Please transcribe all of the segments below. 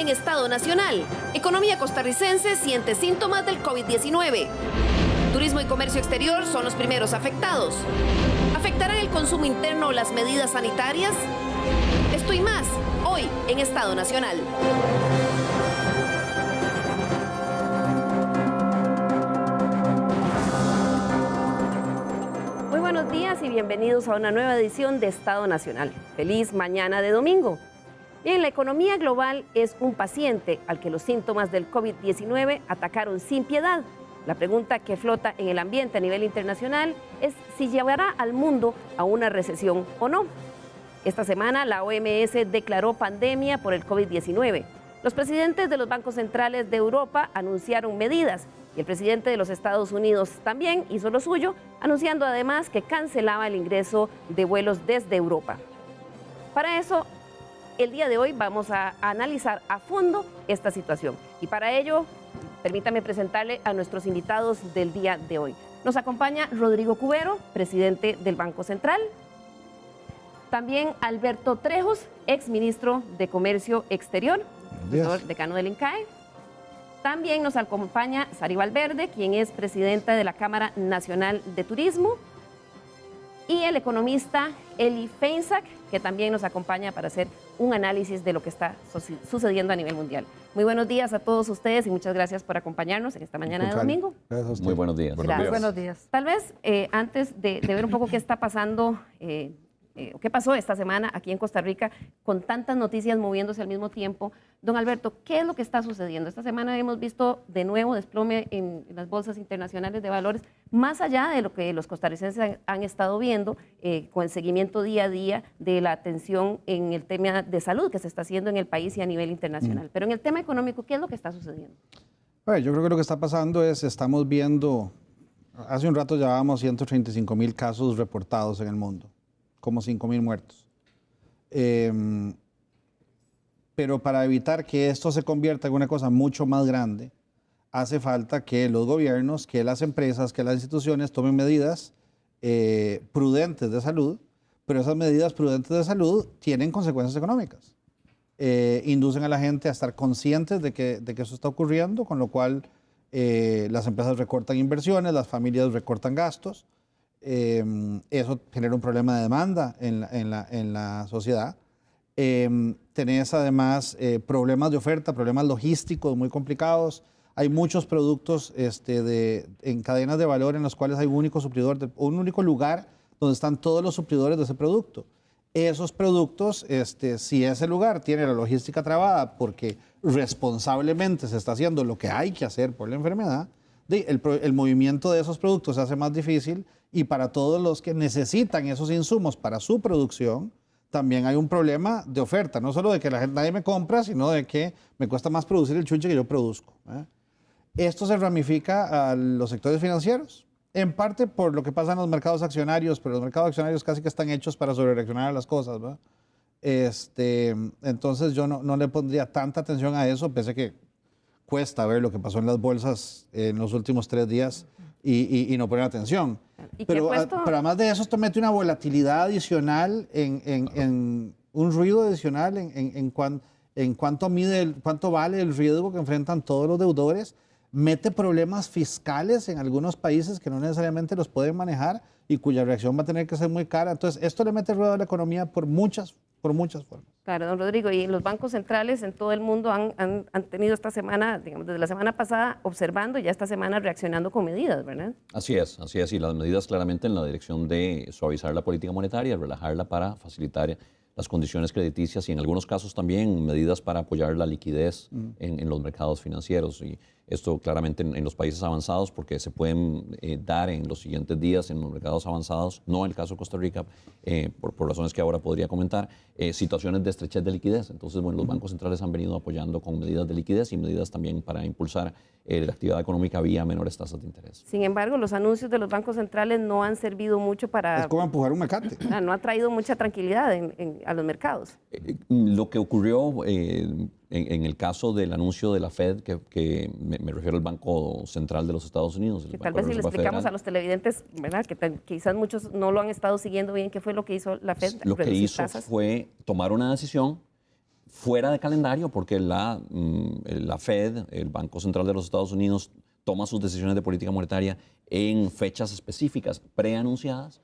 en Estado Nacional, economía costarricense siente síntomas del COVID-19. Turismo y comercio exterior son los primeros afectados. ¿Afectarán el consumo interno las medidas sanitarias? Esto y más, hoy en Estado Nacional. Muy buenos días y bienvenidos a una nueva edición de Estado Nacional. Feliz mañana de domingo. Bien, la economía global es un paciente al que los síntomas del COVID-19 atacaron sin piedad. La pregunta que flota en el ambiente a nivel internacional es si llevará al mundo a una recesión o no. Esta semana la OMS declaró pandemia por el COVID-19. Los presidentes de los bancos centrales de Europa anunciaron medidas y el presidente de los Estados Unidos también hizo lo suyo, anunciando además que cancelaba el ingreso de vuelos desde Europa. Para eso, el día de hoy vamos a analizar a fondo esta situación y para ello, permítame presentarle a nuestros invitados del día de hoy. Nos acompaña Rodrigo Cubero, presidente del Banco Central. También Alberto Trejos, exministro de Comercio Exterior, profesor decano del INCAE. También nos acompaña Sari Valverde, quien es presidenta de la Cámara Nacional de Turismo. Y el economista Eli Feinsack, que también nos acompaña para hacer un análisis de lo que está sucediendo a nivel mundial. Muy buenos días a todos ustedes y muchas gracias por acompañarnos en esta mañana de domingo. Muy buenos días. Gracias. Buenos días. Tal vez antes de ver un poco qué está pasando, qué pasó esta semana aquí en Costa Rica, con tantas noticias moviéndose al mismo tiempo, don Alberto, ¿qué es lo que está sucediendo? Esta semana hemos visto de nuevo desplome en las bolsas internacionales de valores, más allá de lo que los costarricenses han estado viendo, con el seguimiento día a día de la atención en el tema de salud que se está haciendo en el país y a nivel internacional. Pero en el tema económico, ¿qué es lo que está sucediendo? Bueno, yo creo que lo que está pasando es, estamos viendo, hace un rato llevábamos 135,000 casos reportados en el mundo, como 5,000 muertos. Pero para evitar que esto se convierta en una cosa mucho más grande, hace falta que los gobiernos, que las empresas, que las instituciones tomen medidas prudentes de salud, pero esas medidas prudentes de salud tienen consecuencias económicas. Inducen a la gente a estar conscientes de que eso está ocurriendo, con lo cual las empresas recortan inversiones, las familias recortan gastos. Eso genera un problema de demanda en la sociedad. Tenés además problemas de oferta, problemas logísticos muy complicados. Hay muchos productos en cadenas de valor en los cuales hay un único suplidor, un único lugar donde están todos los suplidores de ese producto. Esos productos, si ese lugar tiene la logística trabada porque responsablemente se está haciendo lo que hay que hacer por la enfermedad, el movimiento de esos productos se hace más difícil y para todos los que necesitan esos insumos para su producción, también hay un problema de oferta, no solo de que nadie me compra, sino de que me cuesta más producir el chunche que yo produzco. Esto se ramifica a los sectores financieros, en parte por lo que pasa en los mercados accionarios, pero los mercados accionarios casi que están hechos para sobrereaccionar a las cosas, ¿verdad? Entonces yo no le pondría tanta atención a eso, pese a que cuesta ver lo que pasó en las bolsas en los últimos 3 días y no poner atención. Pero además de eso, esto mete una volatilidad adicional, un ruido adicional en cuánto vale el riesgo que enfrentan todos los deudores, mete problemas fiscales en algunos países que no necesariamente los pueden manejar y cuya reacción va a tener que ser muy cara. Entonces, esto le mete ruido a la economía por muchas formas. Claro, don Rodrigo, y los bancos centrales en todo el mundo han tenido esta semana, digamos, desde la semana pasada observando y ya esta semana reaccionando con medidas, ¿verdad? Así es, y las medidas claramente en la dirección de suavizar la política monetaria, relajarla para facilitar las condiciones crediticias y en algunos casos también medidas para apoyar la liquidez en los mercados financieros. Y esto claramente en los países avanzados, porque se pueden dar en los siguientes días en los mercados avanzados, no en el caso de Costa Rica, por razones que ahora podría comentar, situaciones de estrechez de liquidez. Entonces, bueno, los bancos centrales han venido apoyando con medidas de liquidez y medidas también para impulsar la actividad económica vía menores tasas de interés. Sin embargo, los anuncios de los bancos centrales no han servido mucho para... Es como empujar un mecate. No ha traído mucha tranquilidad a los mercados. Lo que ocurrió en el caso del anuncio de la Fed, que me refiero al Banco Central de los Estados Unidos. Que tal vez si le explicamos a los televidentes, ¿verdad? Que quizás muchos no lo han estado siguiendo bien, ¿qué fue lo que hizo la Fed? Lo que hizo fue tomar una decisión fuera de calendario, porque la Fed, el Banco Central de los Estados Unidos, toma sus decisiones de política monetaria en fechas específicas preanunciadas.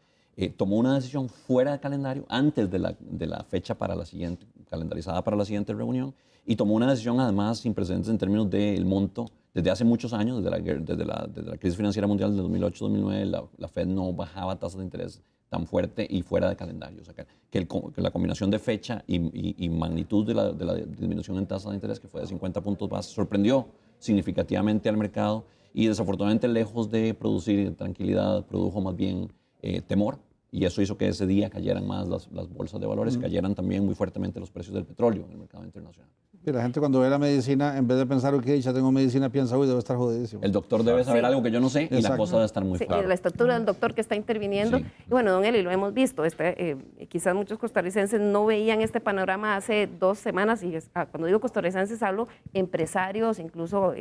Tomó una decisión fuera de calendario antes de la fecha para la siguiente, calendarizada para la siguiente reunión, y tomó una decisión además sin precedentes en términos del monto. Desde hace muchos años, desde la crisis financiera mundial de 2008-2009, la Fed no bajaba tasas de interés tan fuerte y fuera de calendario. O sea, que la combinación de fecha y magnitud de la disminución en tasas de interés, que fue de 50 puntos base, sorprendió significativamente al mercado y desafortunadamente, lejos de producir tranquilidad, produjo más bien temor. Y eso hizo que ese día cayeran más las bolsas de valores, cayeran también muy fuertemente los precios del petróleo en el mercado internacional. Y la gente cuando ve la medicina, en vez de pensar, ok, ya tengo medicina, piensa, uy, debe estar jodidísimo. El doctor debe saber algo que yo no sé. Exacto. Y la cosa debe estar muy clara. La estatura del doctor que está interviniendo. Sí. Y bueno, don Eli, lo hemos visto. Quizás muchos costarricenses no veían este panorama hace 2 semanas. Y cuando digo costarricenses hablo empresarios, incluso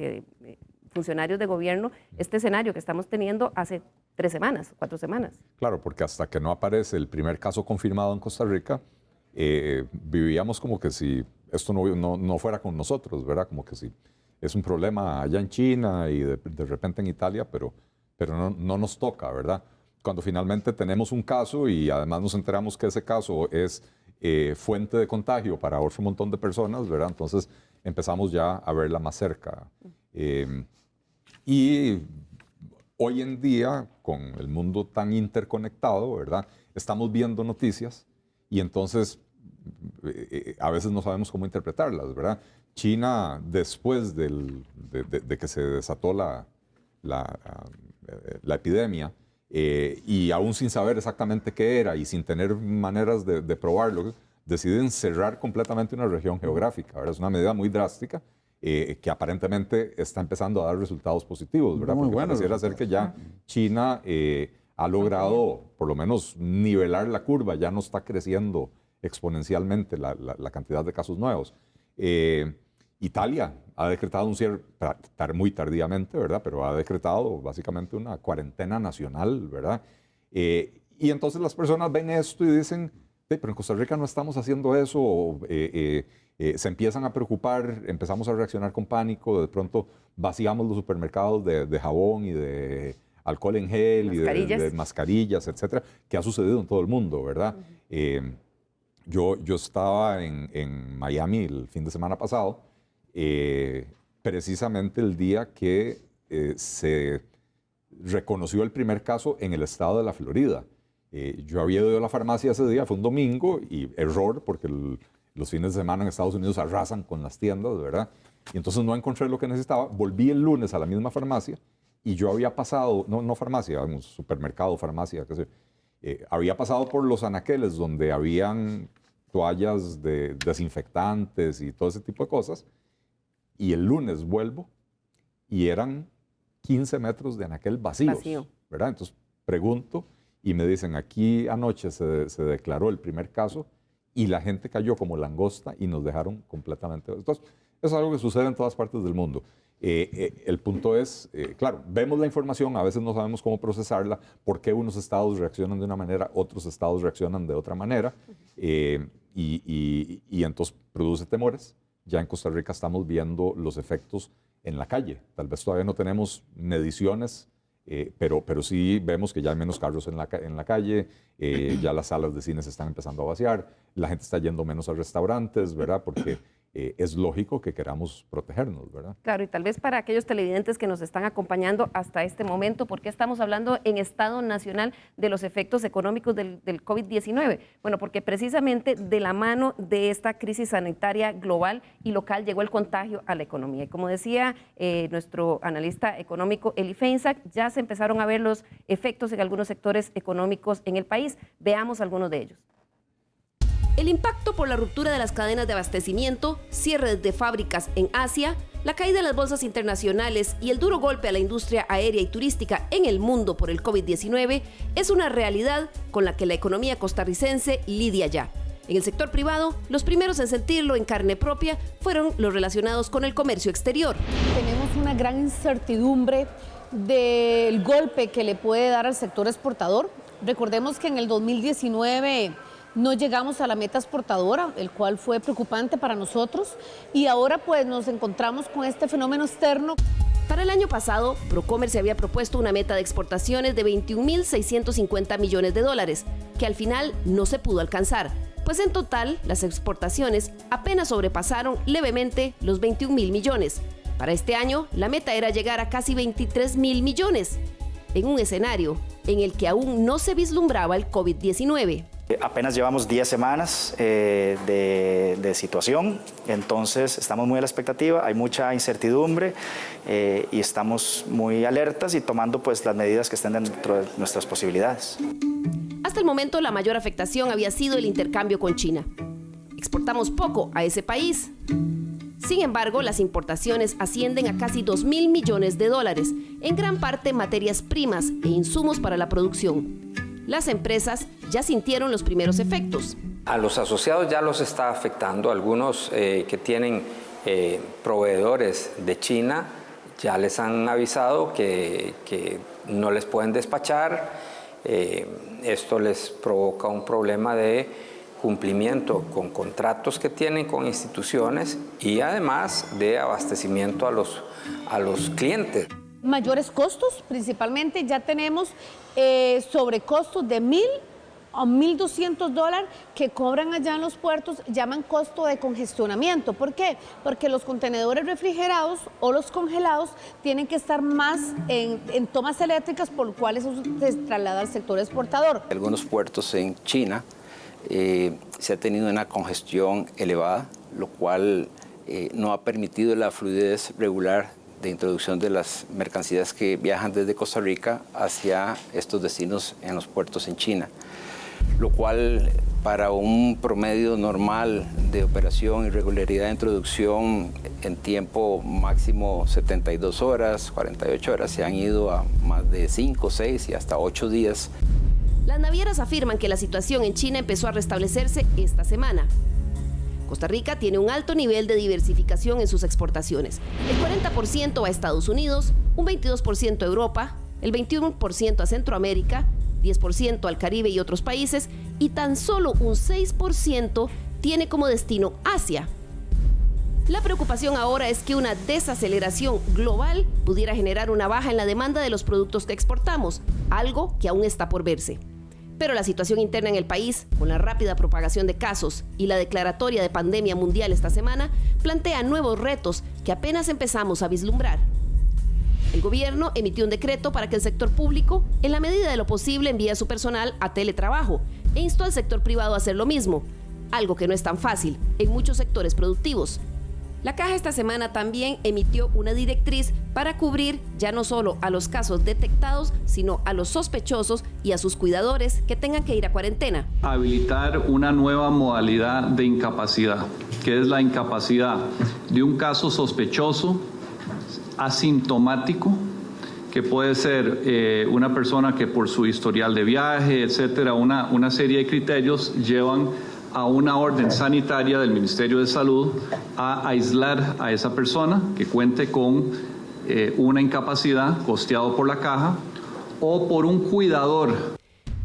funcionarios de gobierno, este escenario que estamos teniendo hace 3 semanas, 4 semanas. Claro, porque hasta que no aparece el primer caso confirmado en Costa Rica, vivíamos como que si esto no fuera con nosotros, ¿verdad? Como que si es un problema allá en China y de repente en Italia, pero no nos toca, ¿verdad? Cuando finalmente tenemos un caso y además nos enteramos que ese caso es fuente de contagio para otro montón de personas, ¿verdad? Entonces empezamos ya a verla más cerca. Y hoy en día, con el mundo tan interconectado, ¿verdad? Estamos viendo noticias y entonces a veces no sabemos cómo interpretarlas, ¿verdad? China, después de que se desató la epidemia, y aún sin saber exactamente qué era y sin tener maneras de probarlo, deciden cerrar completamente una región geográfica, ¿verdad? Es una medida muy drástica, que aparentemente está empezando a dar resultados positivos, ¿verdad? Porque pareciera ser que ya China ha logrado por lo menos nivelar la curva, ya no está creciendo exponencialmente la cantidad de casos nuevos. Italia ha decretado un cierre, muy tardíamente, ¿verdad? Pero ha decretado básicamente una cuarentena nacional, ¿verdad? Y entonces las personas ven esto y dicen, pero en Costa Rica no estamos haciendo eso, se empiezan a preocupar, empezamos a reaccionar con pánico, de pronto vaciamos los supermercados de jabón y de alcohol en gel y de mascarillas, etcétera, que ha sucedido en todo el mundo, ¿verdad? Yo estaba en Miami el fin de semana pasado, precisamente el día que se reconoció el primer caso en el estado de la Florida. Yo había ido a la farmacia ese día, fue un domingo, y error, porque los fines de semana en Estados Unidos arrasan con las tiendas, ¿verdad? Y entonces no encontré lo que necesitaba. Volví el lunes a la misma farmacia y yo había pasado, no farmacia, un supermercado, farmacia, qué sé, había pasado por los anaqueles donde habían toallas de desinfectantes y todo ese tipo de cosas, y el lunes vuelvo y eran 15 metros de anaquel vacíos, ¿verdad? Entonces pregunto y me dicen, aquí anoche se declaró el primer caso y la gente cayó como langosta y nos dejaron completamente. Entonces, eso es algo que sucede en todas partes del mundo. El punto es, claro, vemos la información, a veces no sabemos cómo procesarla, por qué unos estados reaccionan de una manera, otros estados reaccionan de otra manera, y entonces produce temores. Ya en Costa Rica estamos viendo los efectos en la calle. Tal vez todavía no tenemos mediciones, pero sí vemos que ya hay menos carros en la calle, ya las salas de cine se están empezando a vaciar, la gente está yendo menos a restaurantes, ¿verdad? Porque es lógico que queramos protegernos, ¿verdad? Claro, y tal vez para aquellos televidentes que nos están acompañando hasta este momento, ¿por qué estamos hablando en Estado Nacional de los efectos económicos del COVID-19? Bueno, porque precisamente de la mano de esta crisis sanitaria global y local llegó el contagio a la economía. Y como decía nuestro analista económico Eli Feinsack, ya se empezaron a ver los efectos en algunos sectores económicos en el país. Veamos algunos de ellos. El impacto por la ruptura de las cadenas de abastecimiento, cierres de fábricas en Asia, la caída de las bolsas internacionales y el duro golpe a la industria aérea y turística en el mundo por el COVID-19 es una realidad con la que la economía costarricense lidia ya. En el sector privado, los primeros en sentirlo en carne propia fueron los relacionados con el comercio exterior. Tenemos una gran incertidumbre del golpe que le puede dar al sector exportador. Recordemos que en el 2019 no llegamos a la meta exportadora, el cual fue preocupante para nosotros, y ahora pues nos encontramos con este fenómeno externo. Para el año pasado, Procomer se había propuesto una meta de exportaciones de 21.650 millones de dólares, que al final no se pudo alcanzar, pues en total las exportaciones apenas sobrepasaron levemente los 21.000 millones. Para este año, la meta era llegar a casi 23.000 millones, en un escenario en el que aún no se vislumbraba el COVID-19. Apenas llevamos 10 semanas de situación, entonces estamos muy a la expectativa, hay mucha incertidumbre y estamos muy alertas y tomando pues las medidas que estén dentro de nuestras posibilidades. Hasta el momento la mayor afectación había sido el intercambio con China. Exportamos poco a ese país. Sin embargo, las importaciones ascienden a casi 2.000 millones de dólares, en gran parte materias primas e insumos para la producción. Las empresas ya sintieron los primeros efectos. A los asociados ya los está afectando. Algunos que tienen proveedores de China ya les han avisado que no les pueden despachar. Esto les provoca un problema de cumplimiento con contratos que tienen con instituciones y además de abastecimiento a los clientes. Mayores costos, principalmente ya tenemos sobrecostos de $1.000 a $1.200 que cobran allá en los puertos, llaman costo de congestionamiento. ¿Por qué? Porque los contenedores refrigerados o los congelados tienen que estar más en tomas eléctricas, por lo cual eso se traslada al sector exportador. Algunos puertos en China se ha tenido una congestión elevada, lo cual no ha permitido la fluidez regular de introducción de las mercancías que viajan desde Costa Rica hacia estos destinos en los puertos en China, lo cual para un promedio normal de operación y regularidad de introducción en tiempo máximo 72 horas, 48 horas, se han ido a más de 5, 6 y hasta 8 días. Las navieras afirman que la situación en China empezó a restablecerse esta semana. Costa Rica tiene un alto nivel de diversificación en sus exportaciones. El 40% a Estados Unidos, un 22% a Europa, el 21% a Centroamérica, 10% al Caribe y otros países, y tan solo un 6% tiene como destino Asia. La preocupación ahora es que una desaceleración global pudiera generar una baja en la demanda de los productos que exportamos, algo que aún está por verse. Pero la situación interna en el país, con la rápida propagación de casos y la declaratoria de pandemia mundial esta semana, plantea nuevos retos que apenas empezamos a vislumbrar. El gobierno emitió un decreto para que el sector público, en la medida de lo posible, envíe a su personal a teletrabajo e instó al sector privado a hacer lo mismo, algo que no es tan fácil en muchos sectores productivos. La Caja esta semana también emitió una directriz para cubrir ya no solo a los casos detectados, sino a los sospechosos y a sus cuidadores que tengan que ir a cuarentena. Habilitar una nueva modalidad de incapacidad, que es la incapacidad de un caso sospechoso, asintomático, que puede ser una persona que por su historial de viaje, etcétera, una serie de criterios llevan a una orden sanitaria del Ministerio de Salud a aislar a esa persona que cuente con una incapacidad costeado por la Caja o por un cuidador.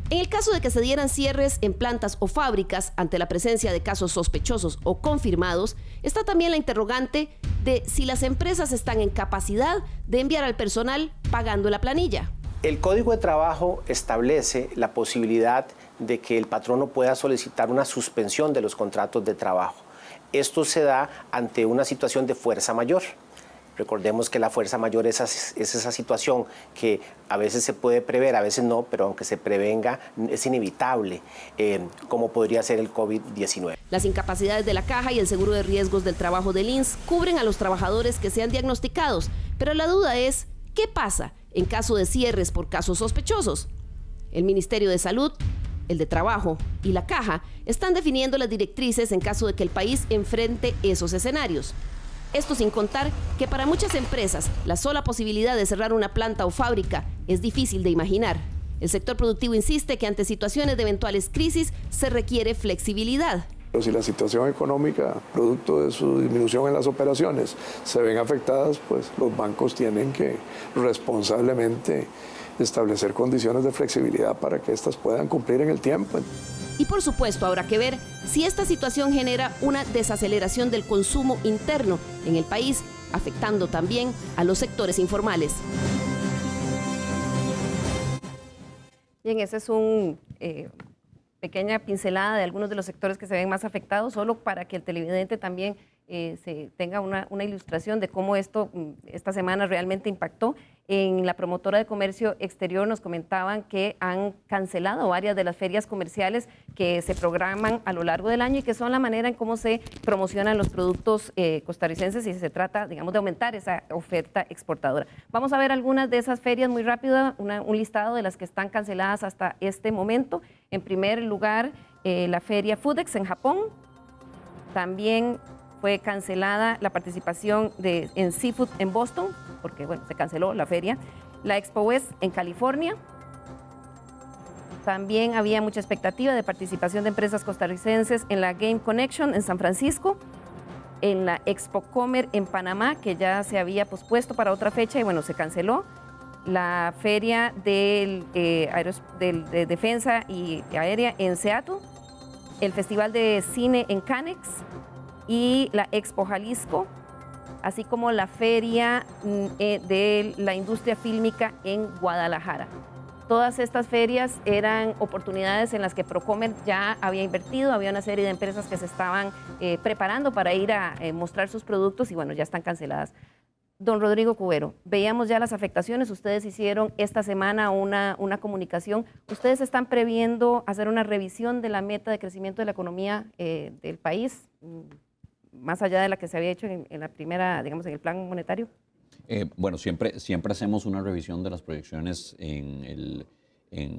En el caso de que se dieran cierres en plantas o fábricas ante la presencia de casos sospechosos o confirmados, está también la interrogante de si las empresas están en capacidad de enviar al personal pagando la planilla. El Código de Trabajo establece la posibilidad de que el patrono pueda solicitar una suspensión de los contratos de trabajo. Esto se da ante una situación de fuerza mayor. Recordemos que la fuerza mayor es esa situación que a veces se puede prever, a veces no, pero aunque se prevenga es inevitable, como podría ser el COVID-19. Las incapacidades de la Caja y el seguro de riesgos del trabajo del INSS cubren a los trabajadores que sean diagnosticados, pero la duda es, ¿qué pasa en caso de cierres por casos sospechosos? El Ministerio de Salud, el de Trabajo y la Caja están definiendo las directrices en caso de que el país enfrente esos escenarios. Esto sin contar que para muchas empresas la sola posibilidad de cerrar una planta o fábrica es difícil de imaginar. El sector productivo insiste que ante situaciones de eventuales crisis se requiere flexibilidad. Pero si la situación económica, producto de su disminución en las operaciones, se ven afectadas, pues los bancos tienen que responsablemente establecer condiciones de flexibilidad para que éstas puedan cumplir en el tiempo. Y por supuesto habrá que ver si esta situación genera una desaceleración del consumo interno en el país, afectando también a los sectores informales. Bien, ese es un pequeña pincelada de algunos de los sectores que se ven más afectados, solo para que el televidente también se tenga una ilustración de cómo esto esta semana realmente impactó. En la promotora de comercio exterior nos comentaban que han cancelado varias de las ferias comerciales que se programan a lo largo del año y que son la manera en cómo se promocionan los productos costarricenses y se trata, digamos, de aumentar esa oferta exportadora. Vamos a ver algunas de esas ferias muy rápido, un listado de las que están canceladas hasta este momento. En primer lugar, la feria Foodex en Japón. También fue cancelada la participación en Seafood en Boston, porque bueno, se canceló la feria. La Expo West en California. También había mucha expectativa de participación de empresas costarricenses en la Game Connection en San Francisco, en la Expo Comer en Panamá, que ya se había pospuesto para otra fecha y bueno, se canceló. La feria de defensa y aérea en Seattle, el Festival de Cine en Canex, y la Expo Jalisco, así como la Feria de la Industria Fílmica en Guadalajara. Todas estas ferias eran oportunidades en las que Procomer ya había invertido, había una serie de empresas que se estaban preparando para ir a mostrar sus productos y bueno, ya están canceladas. Don Rodrigo Cubero, veíamos ya las afectaciones, ustedes hicieron esta semana una comunicación, ¿ustedes están previendo hacer una revisión de la meta de crecimiento de la economía del país, más allá de la que se había hecho en la primera, digamos, en el plan monetario? Bueno, siempre hacemos una revisión de las proyecciones en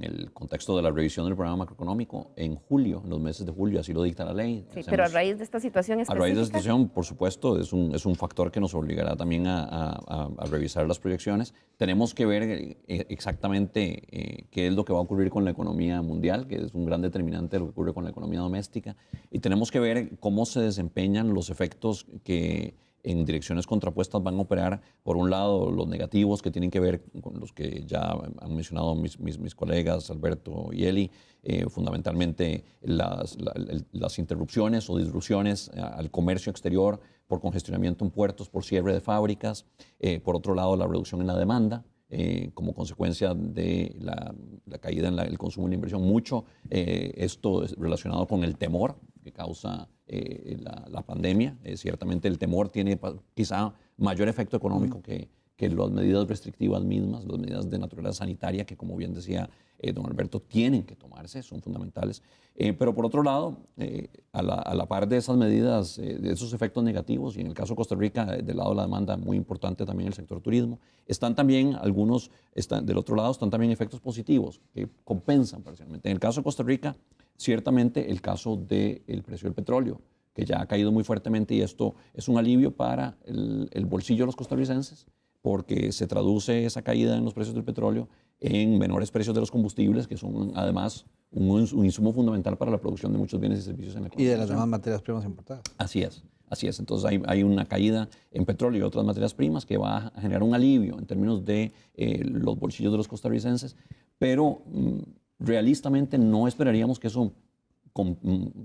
el contexto de la revisión del programa macroeconómico en julio, en los meses de julio, así lo dicta la ley. Sí, pero a raíz de esta situación específica. A raíz de esta situación, por supuesto, es un factor que nos obligará también a revisar las proyecciones. Tenemos que ver exactamente qué es lo que va a ocurrir con la economía mundial, que es un gran determinante de lo que ocurre con la economía doméstica, y tenemos que ver cómo se desempeñan los efectos que en direcciones contrapuestas van a operar, por un lado, los negativos que tienen que ver con los que ya han mencionado mis colegas, Alberto y Eli, fundamentalmente las interrupciones o disrupciones al comercio exterior por congestionamiento en puertos, por cierre de fábricas, por otro lado, la reducción en la demanda, como consecuencia de la caída en el consumo y la inversión. Mucho esto es relacionado con el temor que causa la pandemia. Ciertamente el temor tiene quizá mayor efecto económico que las medidas restrictivas mismas, las medidas de naturaleza sanitaria que, como bien decía don Alberto, tienen que tomarse, son fundamentales. Pero por otro lado, a la par de esas medidas, de esos efectos negativos, y en el caso de Costa Rica, del lado de la demanda, muy importante también el sector turismo, están también del otro lado están también efectos positivos que compensan parcialmente. En el caso de Costa Rica, ciertamente el caso del precio del petróleo, que ya ha caído muy fuertemente, y esto es un alivio para el bolsillo de los costarricenses, porque se traduce esa caída en los precios del petróleo en menores precios de los combustibles, que son además un insumo fundamental para la producción de muchos bienes y servicios en la economía. Y de las demás materias primas importadas. Así es. Entonces hay una caída en petróleo y otras materias primas que va a generar un alivio en términos de los bolsillos de los costarricenses, pero realistamente no esperaríamos que eso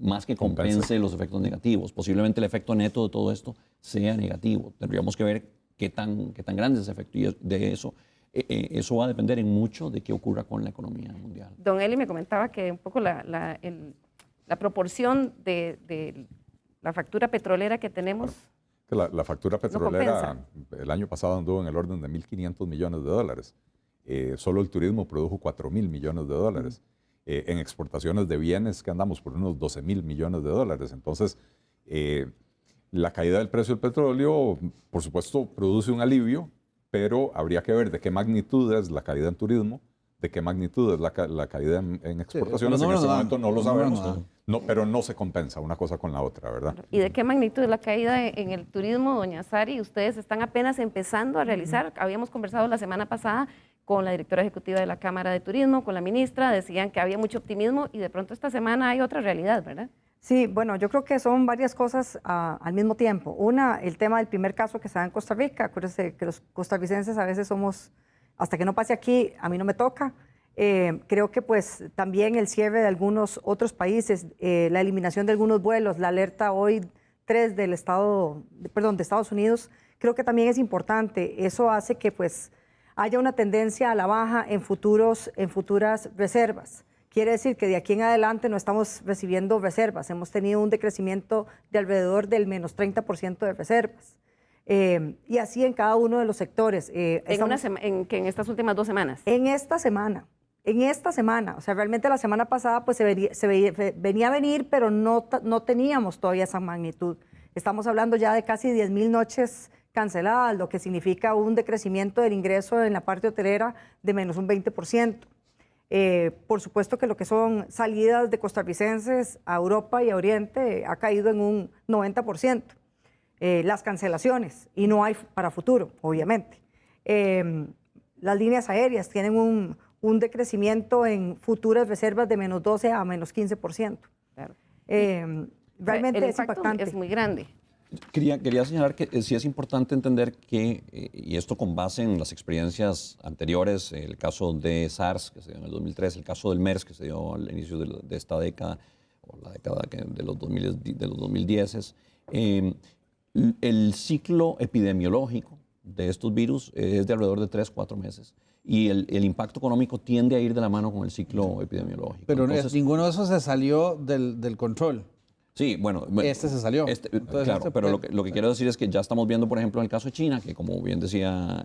más que compense los efectos negativos. Posiblemente el efecto neto de todo esto sea negativo. Tendríamos que ver qué tan grande es ese efecto, y de eso va a depender en mucho de qué ocurra con la economía mundial. Don Eli me comentaba que un poco la proporción de la factura petrolera que tenemos. La factura petrolera el año pasado anduvo en el orden de 1.500 millones de dólares. Solo el turismo produjo 4.000 millones de dólares. En exportaciones de bienes que andamos por unos 12.000 millones de dólares. Entonces, la caída del precio del petróleo, por supuesto, produce un alivio, pero habría que ver de qué magnitud es la caída en turismo, de qué magnitud es la caída en exportaciones. En este momento no lo sabemos, pero no se compensa una cosa con la otra, ¿verdad? ¿Y de qué magnitud es la caída en el turismo, doña Sari? Ustedes están apenas empezando a realizar, habíamos conversado la semana pasada con la directora ejecutiva de la Cámara de Turismo, con la ministra, decían que había mucho optimismo y de pronto esta semana hay otra realidad, ¿verdad? Sí, bueno, yo creo que son varias cosas al mismo tiempo. Una, el tema del primer caso que se da en Costa Rica. Acuérdense que los costarricenses a veces somos, hasta que no pase aquí, a mí no me toca. Creo que pues también el cierre de algunos otros países, la eliminación de algunos vuelos, la alerta hoy 3 de Estados Unidos, creo que también es importante. Eso hace que pues haya una tendencia a la baja en futuras reservas. Quiere decir que de aquí en adelante no estamos recibiendo reservas. Hemos tenido un decrecimiento de alrededor del menos 30% de reservas. Y así en cada uno de los sectores. ¿En estas últimas 2 semanas? En esta semana. O sea, realmente la semana pasada pues venía a venir, pero no teníamos todavía esa magnitud. Estamos hablando ya de casi 10,000 noches canceladas, lo que significa un decrecimiento del ingreso en la parte hotelera de menos un 20%. Por supuesto que lo que son salidas de costarricenses a Europa y a Oriente ha caído en un 90%. Las cancelaciones, y no hay para futuro, obviamente. Las líneas aéreas tienen un decrecimiento en futuras reservas de menos 12 a menos 15%. Claro. Realmente es impactante. Es muy grande. Quería señalar que sí es importante entender que, y esto con base en las experiencias anteriores, el caso de SARS, que se dio en el 2003, el caso del MERS, que se dio al inicio de esta década, o la década de los 2010, el ciclo epidemiológico de estos virus es de alrededor de 3-4 meses. Y el impacto económico tiende a ir de la mano con el ciclo epidemiológico. Pero entonces, ninguno de esos se salió del control. Sí, bueno. Este se salió. Claro, pero lo que quiero decir es que ya estamos viendo, por ejemplo, en el caso de China, que como bien decía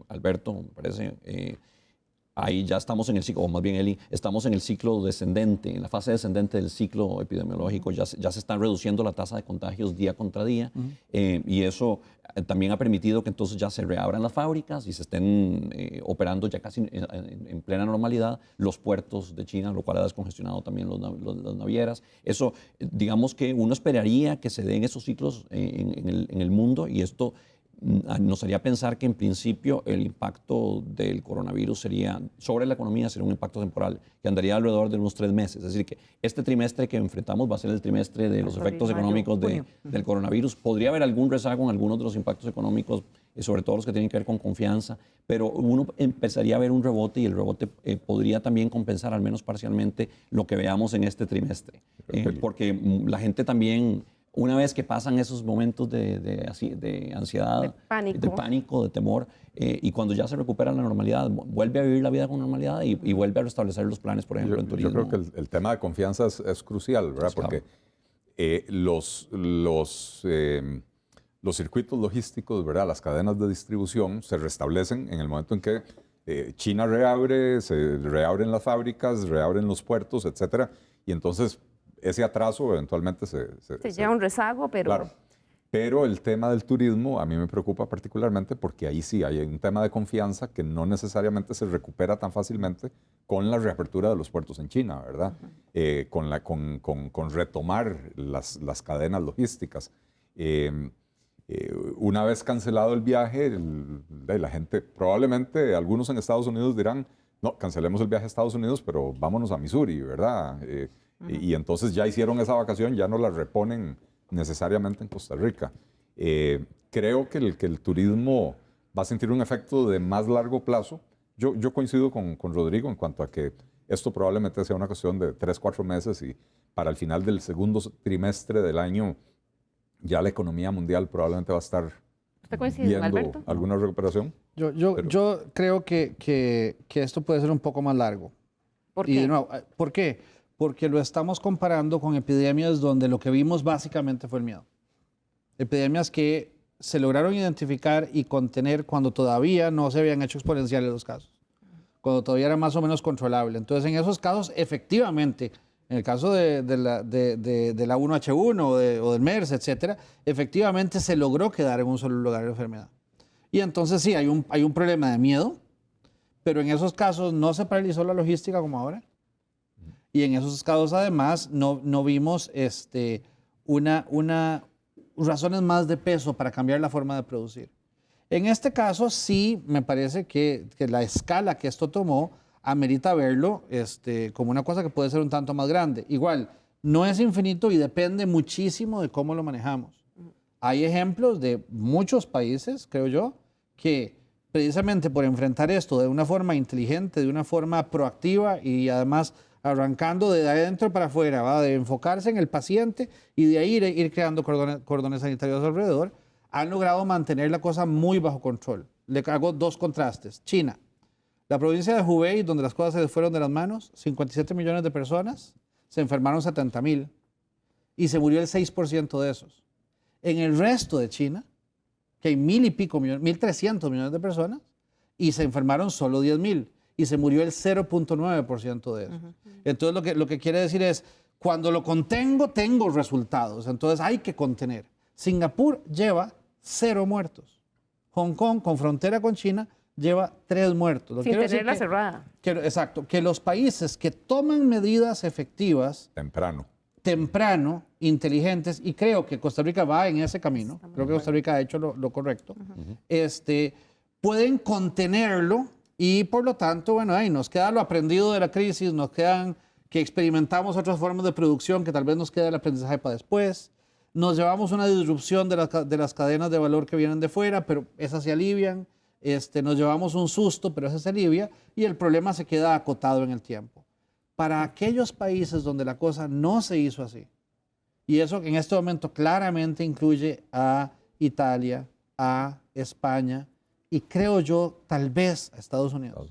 Alberto, me parece, ahí ya estamos en el ciclo, o más bien Eli, estamos en el ciclo descendente, en la fase descendente del ciclo epidemiológico. Ya se está reduciendo la tasa de contagios día contra día, y eso también ha permitido que entonces ya se reabran las fábricas y se estén operando ya casi en plena normalidad los puertos de China, lo cual ha descongestionado también las navieras. Eso, digamos que uno esperaría que se den esos ciclos en el mundo, y esto nos haría pensar que en principio el impacto del coronavirus sobre la economía sería un impacto temporal que andaría alrededor de unos 3 meses. Es decir, que este trimestre que enfrentamos va a ser el trimestre de los efectos económicos del coronavirus. Podría haber algún rezago en algunos de los impactos económicos, sobre todo los que tienen que ver con confianza, pero uno empezaría a ver un rebote, y el rebote podría también compensar al menos parcialmente lo que veamos en este trimestre. Porque la gente también, una vez que pasan esos momentos de ansiedad, de pánico, de temor, y cuando ya se recupera la normalidad, vuelve a vivir la vida con normalidad y vuelve a restablecer los planes, por ejemplo, en turismo. Yo creo que el tema de confianza es crucial, ¿verdad? Porque los circuitos logísticos, ¿verdad? Las cadenas de distribución se restablecen en el momento en que China reabre, se reabren las fábricas, reabren los puertos, etcétera, y entonces ese atraso eventualmente se lleva un rezago, pero... Claro. Pero el tema del turismo a mí me preocupa particularmente porque ahí sí hay un tema de confianza que no necesariamente se recupera tan fácilmente con la reapertura de los puertos en China, ¿verdad? Con retomar las cadenas logísticas. Una vez cancelado el viaje, la gente, probablemente algunos en Estados Unidos dirán, no, cancelemos el viaje a Estados Unidos, pero vámonos a Missouri, ¿verdad? Y entonces ya hicieron esa vacación, ya no la reponen necesariamente en Costa Rica. Creo que el turismo va a sentir un efecto de más largo plazo. Yo coincido con Rodrigo en cuanto a que esto probablemente sea una cuestión de 3-4 meses, y para el final del segundo trimestre del año ya la economía mundial probablemente va a estar viendo Alberto? alguna recuperación. Yo creo que esto puede ser un poco más largo. ¿Por qué? Y de nuevo, ¿por qué? Porque lo estamos comparando con epidemias donde lo que vimos básicamente fue el miedo. Epidemias que se lograron identificar y contener cuando todavía no se habían hecho exponenciales los casos, cuando todavía era más o menos controlable. Entonces, en esos casos, efectivamente, en el caso de la 1H1 o del MERS, etcétera, efectivamente se logró quedar en un solo lugar la enfermedad. Y entonces sí, hay un problema de miedo, pero en esos casos no se paralizó la logística como ahora. Y en esos casos, además, no vimos razones más de peso para cambiar la forma de producir. En este caso, sí me parece que la escala que esto tomó amerita verlo como una cosa que puede ser un tanto más grande. Igual, no es infinito y depende muchísimo de cómo lo manejamos. Hay ejemplos de muchos países, creo yo, que precisamente por enfrentar esto de una forma inteligente, de una forma proactiva y además arrancando de adentro para afuera, ¿va? De enfocarse en el paciente y de ahí ir creando cordones sanitarios alrededor, han logrado mantener la cosa muy bajo control. Le hago dos contrastes. China, la provincia de Hubei, donde las cosas se les fueron de las manos, 57 millones de personas, se enfermaron 70,000 y se murió el 6% de esos. En el resto de China, que hay 1,000 y pico millones, 1,300 millones de personas, y se enfermaron solo 10,000 y se murió el 0.9% de esos. Entonces lo que quiere decir es, cuando lo contengo, tengo resultados. Entonces hay que contener. Singapur lleva 0 muertos. Hong Kong, con frontera con China, lleva 3 muertos. Sin tenerla cerrada. Exacto. Que los países que toman medidas efectivas temprano, inteligentes, y creo que Costa Rica va en ese camino, creo que Costa Rica ha hecho lo correcto, pueden contenerlo y por lo tanto, bueno, ahí nos queda lo aprendido de la crisis, nos quedan que experimentamos otras formas de producción que tal vez nos queda el aprendizaje para después, nos llevamos una disrupción de las cadenas de valor que vienen de fuera, pero esas se alivian, nos llevamos un susto, pero esa se alivia y el problema se queda acotado en el tiempo. Para aquellos países donde la cosa no se hizo así, y eso en este momento claramente incluye a Italia, a España y creo yo tal vez a Estados Unidos.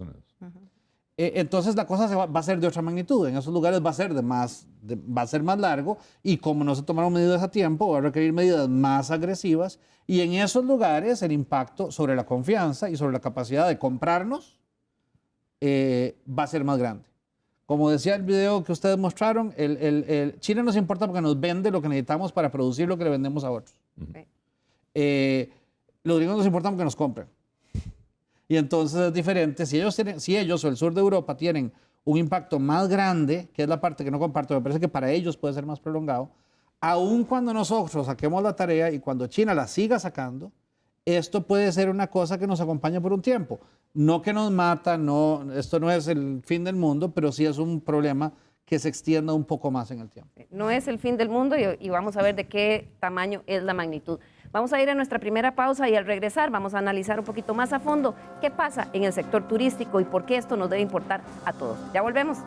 Entonces la cosa va a ser de otra magnitud. En esos lugares va a ser más largo y como no se tomaron medidas a tiempo, va a requerir medidas más agresivas y en esos lugares el impacto sobre la confianza y sobre la capacidad de comprarnos va a ser más grande. Como decía el video que ustedes mostraron, China nos importa porque nos vende lo que necesitamos para producir lo que le vendemos a otros. Los gringos nos importan porque nos compran. Y entonces es diferente. Si ellos o el sur de Europa tienen un impacto más grande, que es la parte que no comparto, me parece que para ellos puede ser más prolongado, aun cuando nosotros saquemos la tarea y cuando China la siga sacando, esto puede ser una cosa que nos acompaña por un tiempo. No que nos mata, esto no es el fin del mundo, pero sí es un problema que se extienda un poco más en el tiempo. No es el fin del mundo y vamos a ver de qué tamaño es la magnitud. Vamos a ir a nuestra primera pausa y al regresar vamos a analizar un poquito más a fondo qué pasa en el sector turístico y por qué esto nos debe importar a todos. Ya volvemos.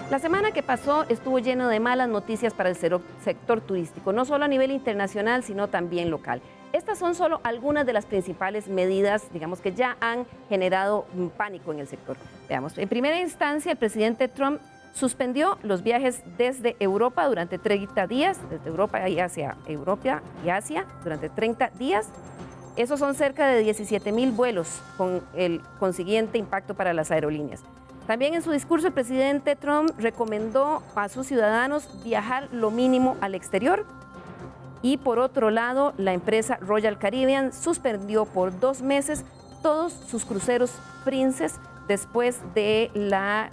La semana que pasó estuvo lleno de malas noticias para el sector turístico, no solo a nivel internacional, sino también local. Estas son solo algunas de las principales medidas, digamos, que ya han generado un pánico en el sector. Veamos, en primera instancia, el presidente Trump suspendió los viajes desde Europa durante 30 días, desde Europa y hacia Europa y Asia durante 30 días. Esos son cerca de 17,000 vuelos con el consiguiente impacto para las aerolíneas. También en su discurso el presidente Trump recomendó a sus ciudadanos viajar lo mínimo al exterior. Y por otro lado, la empresa Royal Caribbean suspendió por 2 meses todos sus cruceros Princess después de la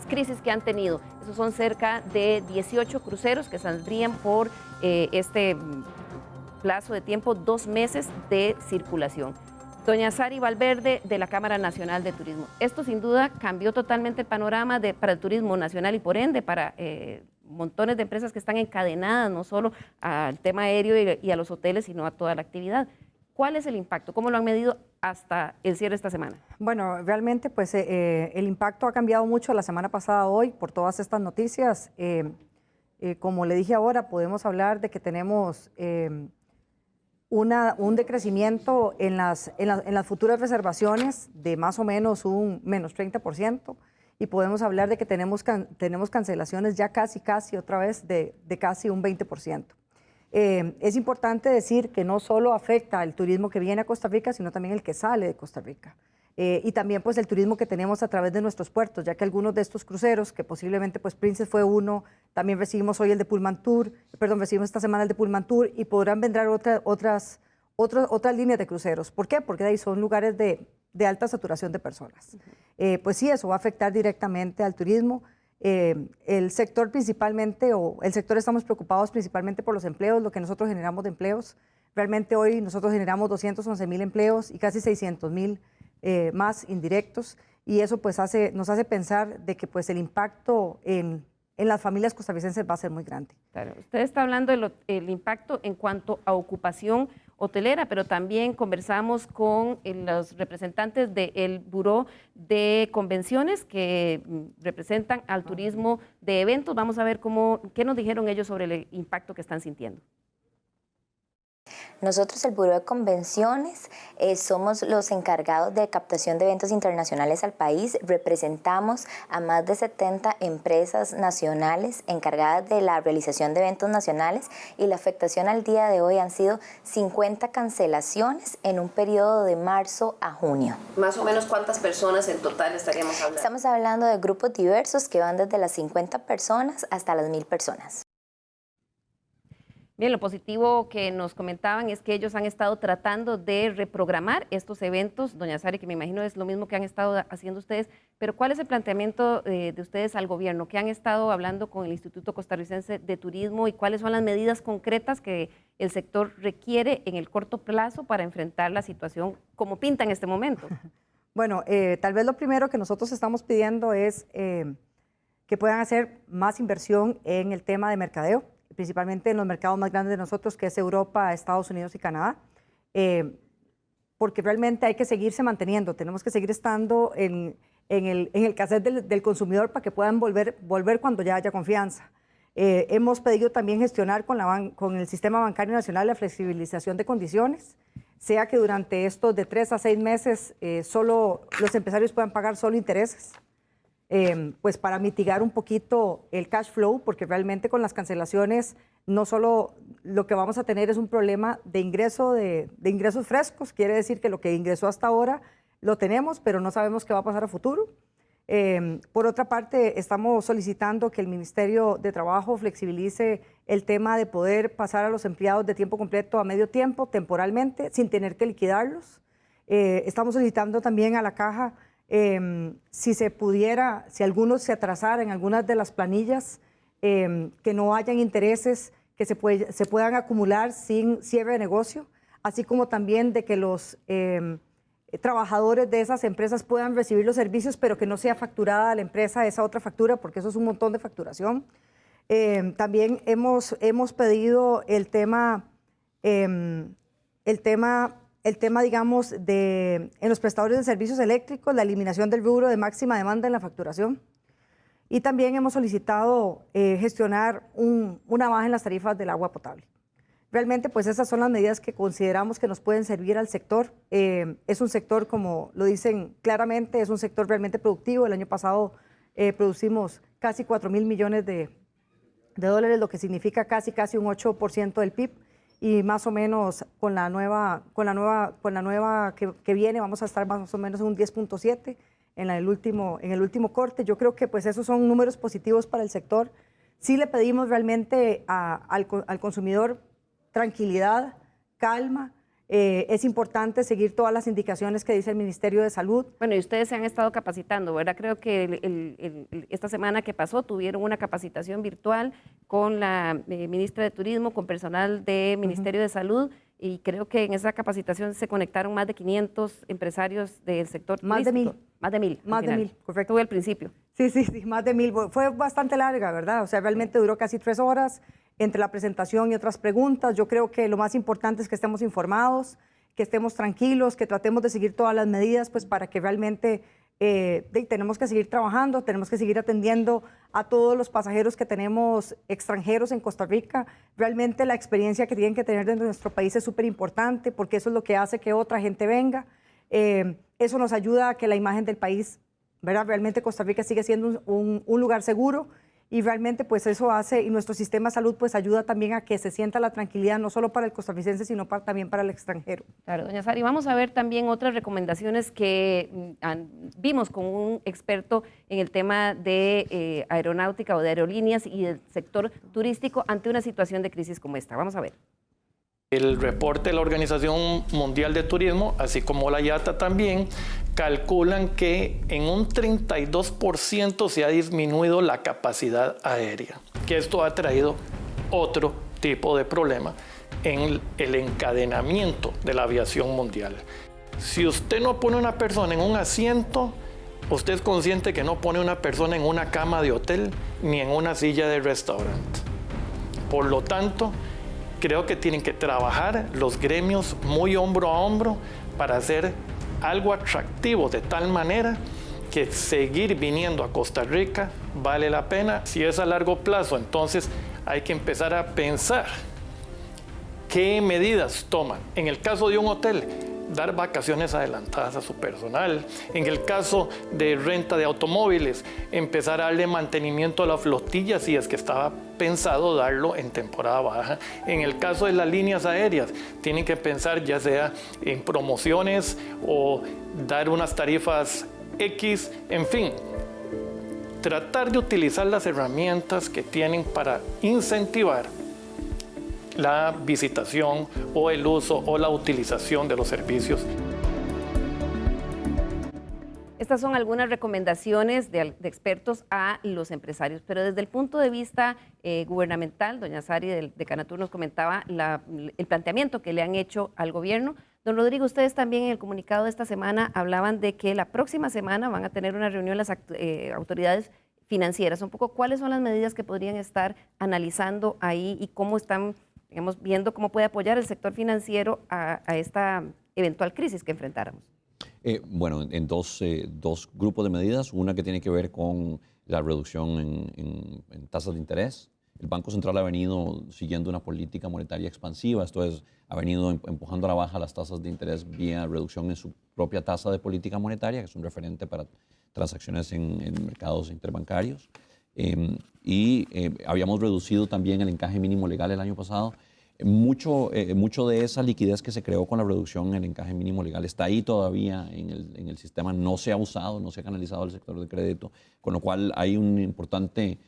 crisis que han tenido. Esos son cerca de 18 cruceros que saldrían por este plazo de tiempo, 2 meses de circulación. Doña Sari Valverde, de la Cámara Nacional de Turismo. Esto sin duda cambió totalmente el panorama para el turismo nacional y por ende para montones de empresas que están encadenadas no solo al tema aéreo y a los hoteles, sino a toda la actividad. ¿Cuál es el impacto? ¿Cómo lo han medido hasta el cierre de esta semana? Bueno, realmente pues el impacto ha cambiado mucho la semana pasada a hoy por todas estas noticias. Como le dije ahora, podemos hablar de que tenemos un decrecimiento en las futuras reservaciones de más o menos un menos 30%, y podemos hablar de que tenemos cancelaciones ya casi otra vez de casi un 20%. Es importante decir que no solo afecta el turismo que viene a Costa Rica, sino también el que sale de Costa Rica. Y también pues el turismo que tenemos a través de nuestros puertos, ya que algunos de estos cruceros, que posiblemente pues Princess fue uno, también recibimos hoy el de Pullman Tour, recibimos esta semana el de Pullman Tour y podrán vendrán otras líneas de cruceros. ¿Por qué? Porque ahí son lugares de alta saturación de personas. Pues sí, eso va a afectar directamente al turismo. El sector principalmente, o el sector estamos preocupados principalmente por los empleos, lo que nosotros generamos de empleos. Realmente hoy nosotros generamos 211,000 empleos y casi 600,000 más indirectos, y eso pues nos hace pensar de que pues el impacto en las familias costarricenses va a ser muy grande. Claro, usted está hablando del impacto en cuanto a ocupación hotelera, pero también conversamos con los representantes del Buró de Convenciones que representan al turismo de eventos. Vamos a ver qué nos dijeron ellos sobre el impacto que están sintiendo. Nosotros, el Buró de Convenciones, somos los encargados de captación de eventos internacionales al país. Representamos a más de 70 empresas nacionales encargadas de la realización de eventos nacionales, y la afectación al día de hoy han sido 50 cancelaciones en un periodo de marzo a junio. Más o menos, ¿cuántas personas en total estaríamos hablando? Estamos hablando de grupos diversos que van desde las 50 personas hasta las 1,000 personas. Bien, lo positivo que nos comentaban es que ellos han estado tratando de reprogramar estos eventos. Doña Sari, que me imagino es lo mismo que han estado haciendo ustedes, pero ¿cuál es el planteamiento de ustedes al gobierno? ¿Qué han estado hablando con el Instituto Costarricense de Turismo y cuáles son las medidas concretas que el sector requiere en el corto plazo para enfrentar la situación como pinta en este momento? Bueno, tal vez lo primero que nosotros estamos pidiendo es que puedan hacer más inversión en el tema de mercadeo, principalmente en los mercados más grandes de nosotros, que es Europa, Estados Unidos y Canadá, porque realmente hay que seguirse manteniendo, tenemos que seguir estando en el cassette del consumidor para que puedan volver cuando ya haya confianza. Hemos pedido también gestionar con el Sistema Bancario Nacional la flexibilización de condiciones, sea que durante estos de 3 a 6 meses solo los empresarios puedan pagar solo intereses, pues para mitigar un poquito el cash flow, porque realmente con las cancelaciones no solo lo que vamos a tener es un problema de ingresos frescos, quiere decir que lo que ingresó hasta ahora lo tenemos, pero no sabemos qué va a pasar a futuro. Por otra parte, estamos solicitando que el Ministerio de Trabajo flexibilice el tema de poder pasar a los empleados de tiempo completo a medio tiempo, temporalmente, sin tener que liquidarlos. Estamos solicitando también a la Caja si se pudiera, si algunos se atrasaran en algunas de las planillas, que no hayan intereses que se puedan acumular sin cierre de negocio, así como también de que los trabajadores de esas empresas puedan recibir los servicios, pero que no sea facturada a la empresa esa otra factura, porque eso es un montón de facturación. También hemos pedido el tema, digamos, en los prestadores de servicios eléctricos, la eliminación del rubro de máxima demanda en la facturación. Y también hemos solicitado gestionar una baja en las tarifas del agua potable. Realmente, pues esas son las medidas que consideramos que nos pueden servir al sector. Es un sector, como lo dicen claramente, es un sector realmente productivo. El año pasado producimos casi 4,000 millones de dólares, lo que significa casi un 8% del PIB. Y más o menos con la nueva que viene vamos a estar más o menos en un 10.7 en el último corte. Yo creo que pues esos son números positivos para el sector. Sí le pedimos realmente al consumidor tranquilidad, calma. Es importante seguir todas las indicaciones que dice el Ministerio de Salud. Bueno, y ustedes se han estado capacitando, ¿verdad? Creo que esta semana que pasó tuvieron una capacitación virtual con la ministra de Turismo, con personal del Ministerio de Salud, y creo que en esa capacitación se conectaron más de 500 empresarios del sector turístico. Más de 1,000. Más de 1,000, correcto. Tuve al principio. Sí, más de 1,000. Fue bastante larga, ¿verdad? O sea, realmente duró casi 3 horas entre la presentación y otras preguntas. Yo creo que lo más importante es que estemos informados, que estemos tranquilos, que tratemos de seguir todas las medidas, pues para que realmente tenemos que seguir trabajando, tenemos que seguir atendiendo a todos los pasajeros que tenemos extranjeros en Costa Rica. Realmente la experiencia que tienen que tener de nuestro país es súper importante, porque eso es lo que hace que otra gente venga. Eso nos ayuda a que la imagen del país, ¿verdad? Realmente Costa Rica sigue siendo un lugar seguro, y realmente pues eso hace, y nuestro sistema de salud pues ayuda también a que se sienta la tranquilidad no solo para el costarricense, sino también para el extranjero. Claro, doña Sari, vamos a ver también otras recomendaciones que vimos con un experto en el tema de aeronáutica o de aerolíneas y del sector turístico ante una situación de crisis como esta. Vamos a ver. El reporte de la Organización Mundial de Turismo, así como la IATA también, calculan que en un 32% se ha disminuido la capacidad aérea, que esto ha traído otro tipo de problema en el encadenamiento de la aviación mundial. Si usted no pone una persona en un asiento, usted es consciente que no pone una persona en una cama de hotel ni en una silla de restaurante. Por lo tanto, creo que tienen que trabajar los gremios muy hombro a hombro para hacer algo atractivo de tal manera que seguir viniendo a Costa Rica vale la pena. Si es a largo plazo, entonces hay que empezar a pensar qué medidas toman. En el caso de un hotel, dar vacaciones adelantadas a su personal. En el caso de renta de automóviles, empezar a darle mantenimiento a la flotilla si es que estaba pensado darlo en temporada baja. En el caso de las líneas aéreas, tienen que pensar ya sea en promociones o dar unas tarifas X, en fin. Tratar de utilizar las herramientas que tienen para incentivar la visitación o el uso o la utilización de los servicios. Estas son algunas recomendaciones de expertos a los empresarios, pero desde el punto de vista gubernamental, doña Sari de Canatur nos comentaba el planteamiento que le han hecho al gobierno. Don Rodrigo, ustedes también en el comunicado de esta semana hablaban de que la próxima semana van a tener una reunión las autoridades financieras. Un poco, ¿cuáles son las medidas que podrían estar analizando ahí y cómo están, digamos, viendo cómo puede apoyar el sector financiero a esta eventual crisis que enfrentáramos? Bueno, en dos grupos de medidas. Una que tiene que ver con la reducción en tasas de interés. El Banco Central ha venido siguiendo una política monetaria expansiva, esto es, ha venido empujando a la baja las tasas de interés vía reducción en su propia tasa de política monetaria, que es un referente para transacciones en mercados interbancarios. Habíamos reducido también el encaje mínimo legal el año pasado. Mucho de esa liquidez que se creó con la reducción en el encaje mínimo legal está ahí todavía en el sistema, no se ha usado, no se ha canalizado al sector de crédito, con lo cual hay un importante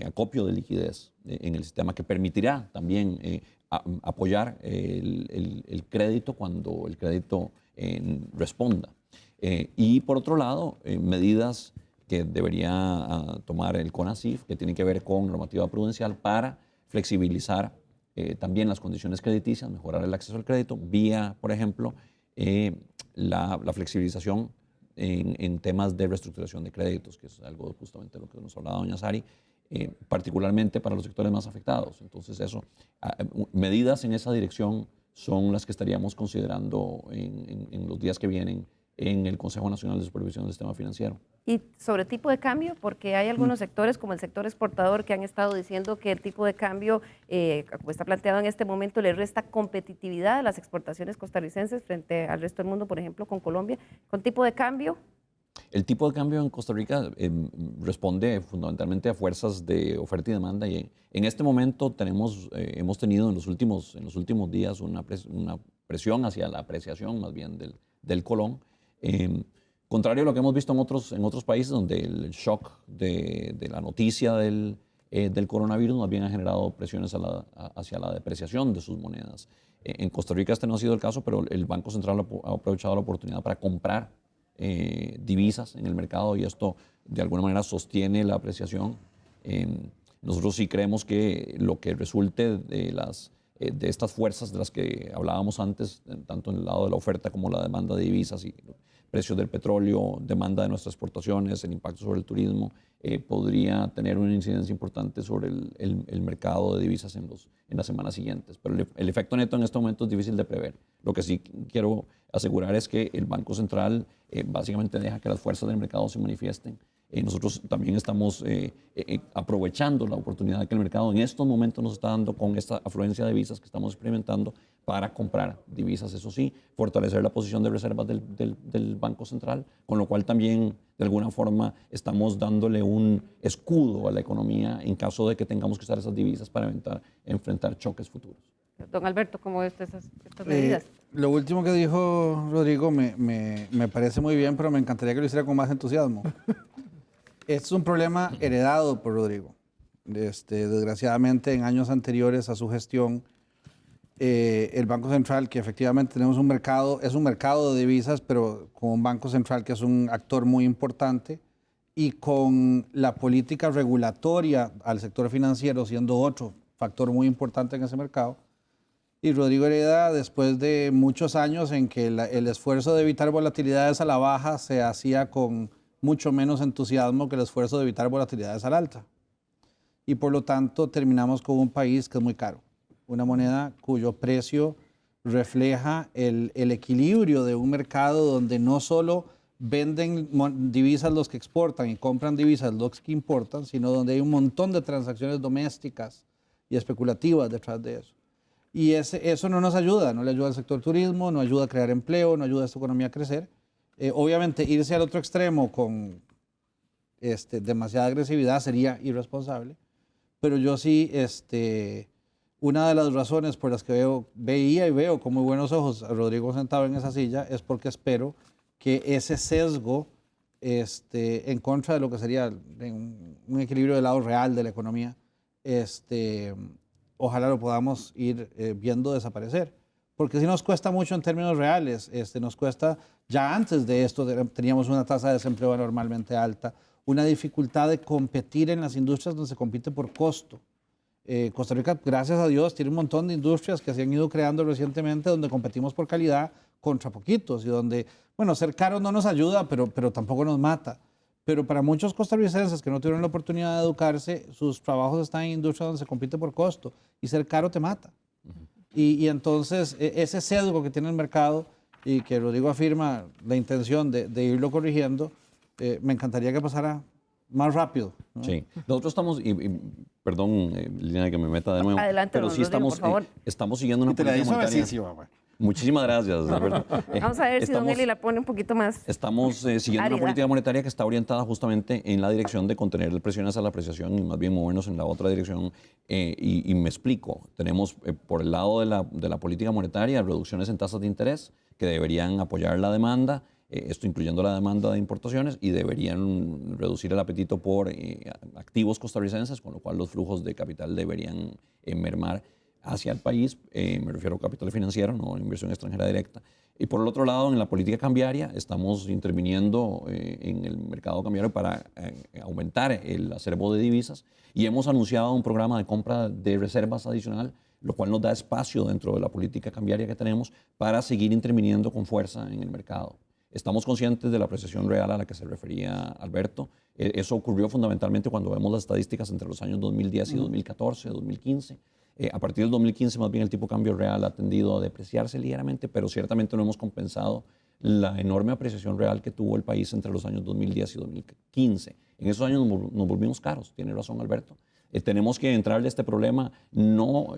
acopio de liquidez en el sistema que permitirá también apoyar el crédito cuando el crédito responda. Y por otro lado, medidas que debería tomar el CONACYF, que tienen que ver con normativa prudencial para flexibilizar también las condiciones crediticias, mejorar el acceso al crédito, vía, por ejemplo, la flexibilización en temas de reestructuración de créditos, que es algo justamente lo que nos hablaba doña Sari, particularmente para los sectores más afectados. Entonces, medidas en esa dirección son las que estaríamos considerando en los días que vienen en el Consejo Nacional de Supervisión del Sistema Financiero. Y sobre tipo de cambio, porque hay algunos sectores como el sector exportador que han estado diciendo que el tipo de cambio, como está planteado en este momento, le resta competitividad a las exportaciones costarricenses frente al resto del mundo, por ejemplo, con Colombia. ¿Con tipo de cambio? El tipo de cambio en Costa Rica responde fundamentalmente a fuerzas de oferta y demanda, y en este momento hemos tenido en los últimos días una presión hacia la apreciación más bien del colón. Contrario a lo que hemos visto en otros países donde el shock de la noticia del coronavirus más bien ha generado presiones hacia la depreciación de sus monedas. En Costa Rica este no ha sido el caso, pero el Banco Central ha aprovechado la oportunidad para comprar divisas en el mercado y esto de alguna manera sostiene la apreciación. Nosotros sí creemos que lo que resulte de estas fuerzas de las que hablábamos antes, tanto en el lado de la oferta como la demanda de divisas y precios del petróleo, demanda de nuestras exportaciones, el impacto sobre el turismo, podría tener una incidencia importante sobre el mercado de divisas en las semanas siguientes. Pero el efecto neto en este momento es difícil de prever. Lo que sí quiero asegurar es que el Banco Central básicamente deja que las fuerzas del mercado se manifiesten. Nosotros también estamos aprovechando la oportunidad que el mercado en estos momentos nos está dando con esta afluencia de divisas que estamos experimentando para comprar divisas, eso sí, fortalecer la posición de reservas del Banco Central, con lo cual también de alguna forma estamos dándole un escudo a la economía en caso de que tengamos que usar esas divisas para enfrentar choques futuros. Don Alberto, ¿cómo ves estas medidas? Lo último que dijo Rodrigo me parece muy bien, pero me encantaría que lo hiciera con más entusiasmo. Este es un problema heredado por Rodrigo. Desgraciadamente, en años anteriores a su gestión, el Banco Central, que efectivamente tenemos un mercado, es un mercado de divisas, pero con un Banco Central que es un actor muy importante, y con la política regulatoria al sector financiero siendo otro factor muy importante en ese mercado. Y Rodrigo Hereda, después de muchos años en que el esfuerzo de evitar volatilidades a la baja se hacía con mucho menos entusiasmo que el esfuerzo de evitar volatilidades al alta. Y por lo tanto terminamos con un país que es muy caro, una moneda cuyo precio refleja el equilibrio de un mercado donde no solo venden divisas los que exportan y compran divisas los que importan, sino donde hay un montón de transacciones domésticas y especulativas detrás de eso. Y eso no nos ayuda, no le ayuda al sector turismo, no ayuda a crear empleo, no ayuda a esta economía a crecer. Obviamente irse al otro extremo con demasiada agresividad sería irresponsable, pero yo sí, una de las razones por las que veía y veo con muy buenos ojos a Rodrigo sentado en esa silla es porque espero que ese sesgo en contra de lo que sería un equilibrio del lado real de la economía, ojalá lo podamos ir viendo desaparecer. Porque sí nos cuesta mucho en términos reales. Nos cuesta, ya antes de esto teníamos una tasa de desempleo anormalmente alta, una dificultad de competir en las industrias donde se compite por costo. Costa Rica, gracias a Dios, tiene un montón de industrias que se han ido creando recientemente donde competimos por calidad contra poquitos y donde, bueno, ser caro no nos ayuda, pero tampoco nos mata. Pero para muchos costarricenses que no tuvieron la oportunidad de educarse, sus trabajos están en industrias donde se compite por costo y ser caro te mata. Y entonces ese sesgo que tiene el mercado y que Rodrigo afirma la intención de irlo corrigiendo, me encantaría que pasara más rápido, ¿no? Sí, nosotros estamos, perdón, Liliana, que me meta de nuevo, adelante, pero sí Rodrigo, estamos, estamos siguiendo una política monetaria. Muchísimas gracias, Alberto. Vamos a ver si don Eli la pone un poquito más. Estamos siguiendo una política monetaria que está orientada justamente en la dirección de contener presiones a la apreciación y más bien movernos en la otra dirección. Y me explico. Tenemos por el lado de la política monetaria reducciones en tasas de interés que deberían apoyar la demanda, esto incluyendo la demanda de importaciones, y deberían reducir el apetito por activos costarricenses, con lo cual los flujos de capital deberían mermar hacia el país, me refiero a capital financiero, no inversión extranjera directa. Y por el otro lado, en la política cambiaria, estamos interviniendo en el mercado cambiario para aumentar el acervo de divisas y hemos anunciado un programa de compra de reservas adicional, lo cual nos da espacio dentro de la política cambiaria que tenemos para seguir interviniendo con fuerza en el mercado. Estamos conscientes de la apreciación real a la que se refería Alberto. Eso ocurrió fundamentalmente cuando vemos las estadísticas entre los años 2010 y 2014, 2015. A partir del 2015, más bien, el tipo de cambio real ha tendido a depreciarse ligeramente, pero ciertamente no hemos compensado la enorme apreciación real que tuvo el país entre los años 2010 y 2015. En esos años nos volvimos caros, tiene razón Alberto. Tenemos que entrarle a este problema no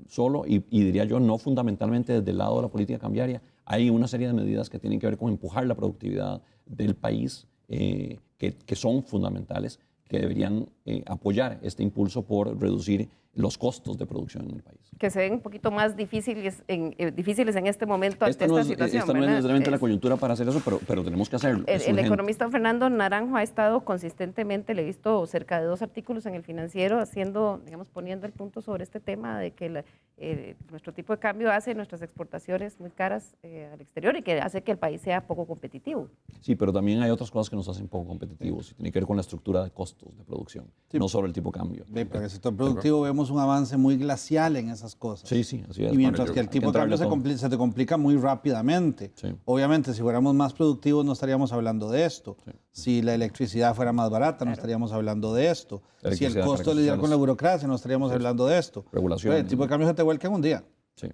solo, y diría yo, no fundamentalmente desde el lado de la política cambiaria. Hay una serie de medidas que tienen que ver con empujar la productividad del país, que son fundamentales, que deberían apoyar este impulso por reducir los costos de producción en el país. Que se ven un poquito más difíciles en este momento ante esta situación. Esta no es necesariamente la coyuntura para hacer eso, pero tenemos que hacerlo. El economista Fernando Naranjo ha estado consistentemente, le he visto cerca de 2 artículos en El Financiero poniendo el punto sobre este tema de que nuestro tipo de cambio hace nuestras exportaciones muy caras al exterior y que hace que el país sea poco competitivo. Sí, pero también hay otras cosas que nos hacen poco competitivos y tiene que ver con la estructura de costos de producción, no solo el tipo de cambio. Pero en el sector productivo vemos un avance muy glacial en esas cosas. Sí, sí, así es. Y mientras que el tipo de cambio se te complica muy rápidamente. Sí. Obviamente, si fuéramos más productivos no estaríamos hablando de esto. Sí. Si la electricidad fuera más barata no estaríamos hablando de esto. Si el costo de lidiar con la burocracia no estaríamos hablando de esto. Regulación. El tipo de cambio se te vuelca en un día. Sí,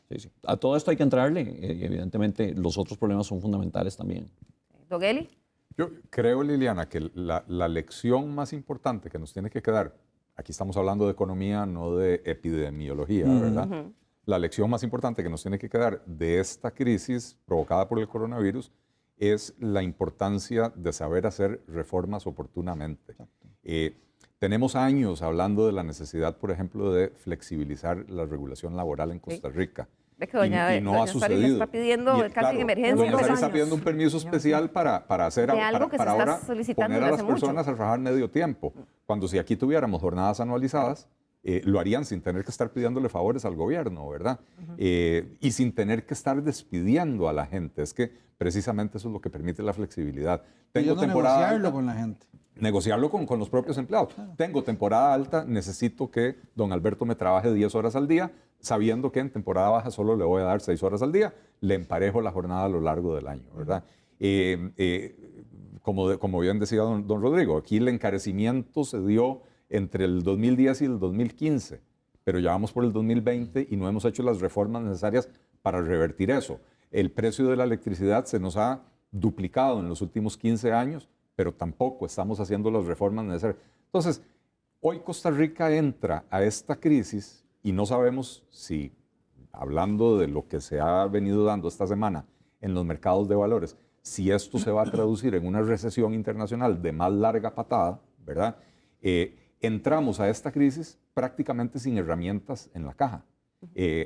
sí, sí. A todo esto hay que entrarle y evidentemente los otros problemas son fundamentales también. ¿Don Eli? Yo creo, Liliana, que la lección más importante que nos tiene que quedar, aquí estamos hablando de economía, no de epidemiología, ¿verdad? La lección más importante que nos tiene que quedar de esta crisis provocada por el coronavirus es la importancia de saber hacer reformas oportunamente. Tenemos años hablando de la necesidad, por ejemplo, de flexibilizar la regulación laboral en Costa Rica. Y no ha sucedido. Está pidiendo casi en emergencia. Doña Sari está pidiendo un permiso especial para ahora poner a las personas a trabajar medio tiempo. Cuando si aquí tuviéramos jornadas anualizadas, lo harían sin tener que estar pidiéndole favores al gobierno, ¿verdad? Y sin tener que estar despidiendo a la gente. Es que precisamente eso es lo que permite la flexibilidad. Tengo temporada negociarlo con la gente. Negociarlo con los propios empleados. Claro. Tengo temporada alta, necesito que don Alberto me trabaje 10 horas al día, sabiendo que en temporada baja solo le voy a dar 6 horas al día, le emparejo la jornada a lo largo del año, ¿verdad? Como bien decía don Rodrigo, aquí el encarecimiento se dio entre el 2010 y el 2015, pero ya vamos por el 2020 y no hemos hecho las reformas necesarias para revertir eso. El precio de la electricidad se nos ha duplicado en los últimos 15 años, pero tampoco estamos haciendo las reformas necesarias. Entonces, hoy Costa Rica entra a esta crisis y no sabemos si, hablando de lo que se ha venido dando esta semana en los mercados de valores, si esto se va a traducir en una recesión internacional de más larga patada, ¿verdad? Entramos a esta crisis prácticamente sin herramientas en la caja.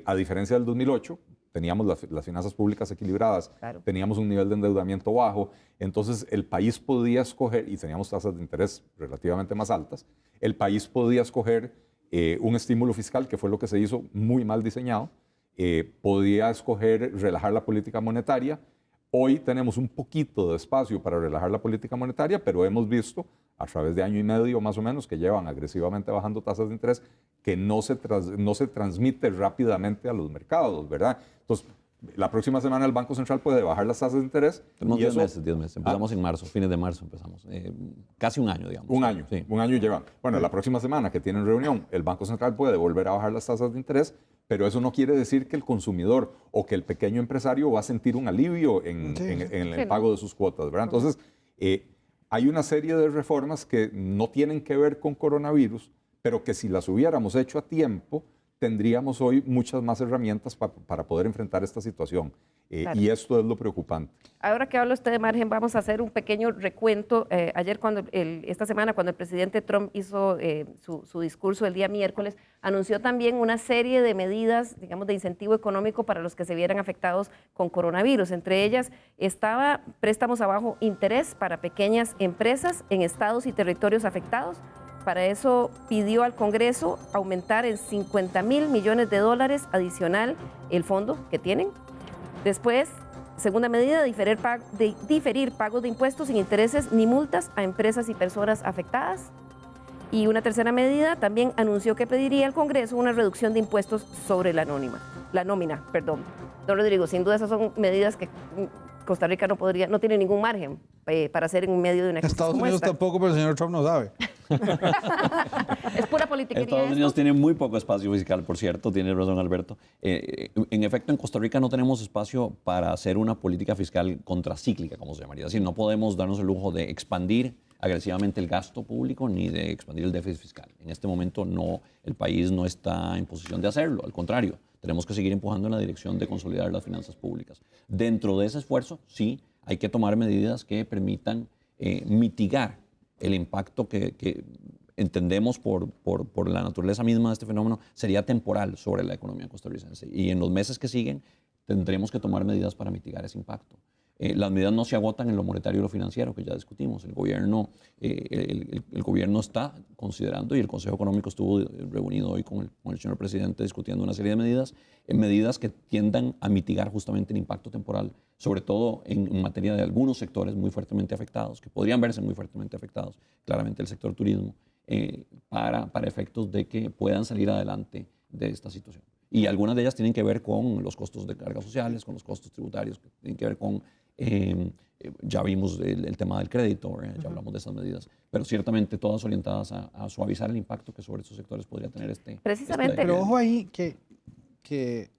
A diferencia del 2008, teníamos las finanzas públicas equilibradas, claro, teníamos un nivel de endeudamiento bajo, entonces el país podía escoger, y teníamos tasas de interés relativamente más altas, el país podía escoger un estímulo fiscal, que fue lo que se hizo muy mal diseñado, podía escoger relajar la política monetaria. Hoy tenemos un poquito de espacio para relajar la política monetaria, pero hemos visto a través de año y medio más o menos que llevan agresivamente bajando tasas de interés que no se transmite rápidamente a los mercados, ¿verdad? Entonces, la próxima semana el Banco Central puede bajar las tasas de interés. Tenemos 10 meses. Empezamos en marzo, fines de marzo empezamos. Casi un año, digamos. Un año, sí. Un año llevan. Bueno, la próxima semana que tienen reunión, el Banco Central puede volver a bajar las tasas de interés, pero eso no quiere decir que el consumidor o que el pequeño empresario va a sentir un alivio en el pago de sus cuotas, ¿verdad? Entonces, hay una serie de reformas que no tienen que ver con coronavirus, pero que si las hubiéramos hecho a tiempo, tendríamos hoy muchas más herramientas para poder enfrentar esta situación. Claro. Y esto es lo preocupante. Ahora que habla usted de margen, vamos a hacer un pequeño recuento. Ayer, esta semana, cuando el presidente Trump hizo su discurso el día miércoles, anunció también una serie de medidas, digamos, de incentivo económico para los que se vieran afectados con coronavirus. Entre ellas estaba préstamos a bajo interés para pequeñas empresas en estados y territorios afectados. Para eso pidió al Congreso aumentar en $50,000 millones adicional el fondo que tienen. Después, segunda medida, diferir pagos de impuestos sin intereses ni multas a empresas y personas afectadas. Y una tercera medida, también anunció que pediría al Congreso una reducción de impuestos sobre la nómina. Don Rodrigo, sin duda esas son medidas que Costa Rica no tiene ningún margen para hacer en medio de una crisis. Estados Unidos tampoco, pero el señor Trump no sabe. Es pura politiquería. Estados Unidos tiene muy poco espacio fiscal, por cierto, tiene razón Alberto. En efecto, en Costa Rica no tenemos espacio para hacer una política fiscal contracíclica, como se llamaría. Es decir, no podemos darnos el lujo de expandir agresivamente el gasto público ni de expandir el déficit fiscal. En este momento el país no está en posición de hacerlo, al contrario, tenemos que seguir empujando en la dirección de consolidar las finanzas públicas. Dentro de ese esfuerzo, sí, hay que tomar medidas que permitan mitigar el impacto que entendemos por la naturaleza misma de este fenómeno sería temporal sobre la economía costarricense. Y en los meses que siguen tendremos que tomar medidas para mitigar ese impacto. Las medidas no se agotan en lo monetario y lo financiero, que ya discutimos. El gobierno está considerando, y el Consejo Económico estuvo reunido hoy con el señor presidente discutiendo una serie de medidas que tiendan a mitigar justamente el impacto temporal, sobre todo en materia de algunos sectores muy fuertemente afectados, que podrían verse muy fuertemente afectados, claramente el sector turismo, para efectos de que puedan salir adelante de esta situación. Y algunas de ellas tienen que ver con los costos de cargas sociales, con los costos tributarios, que tienen que ver con, ya vimos el tema del crédito, ya hablamos de esas medidas, pero ciertamente todas orientadas a suavizar el impacto que sobre estos sectores podría tener Precisamente. Pero ojo ahí que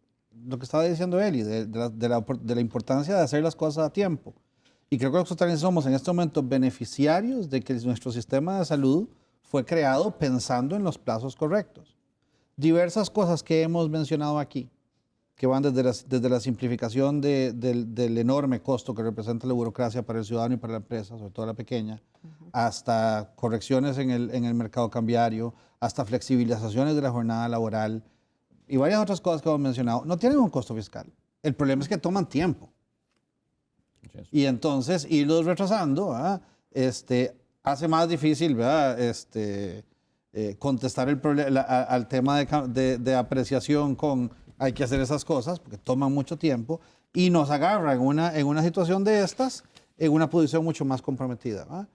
lo que estaba diciendo Eli, de la importancia de hacer las cosas a tiempo. Y creo que nosotros también somos en este momento beneficiarios de que nuestro sistema de salud fue creado pensando en los plazos correctos. Diversas cosas que hemos mencionado aquí, que van desde la simplificación del enorme costo que representa la burocracia para el ciudadano y para la empresa, sobre todo la pequeña, hasta correcciones en el mercado cambiario, hasta flexibilizaciones de la jornada laboral y varias otras cosas que hemos mencionado, no tienen un costo fiscal. El problema es que toman tiempo. Y entonces irlos retrasando hace más difícil, ¿verdad? contestar al tema de apreciación con hay que hacer esas cosas, porque toman mucho tiempo, y nos agarra en una situación de estas, en una posición mucho más comprometida, ¿va?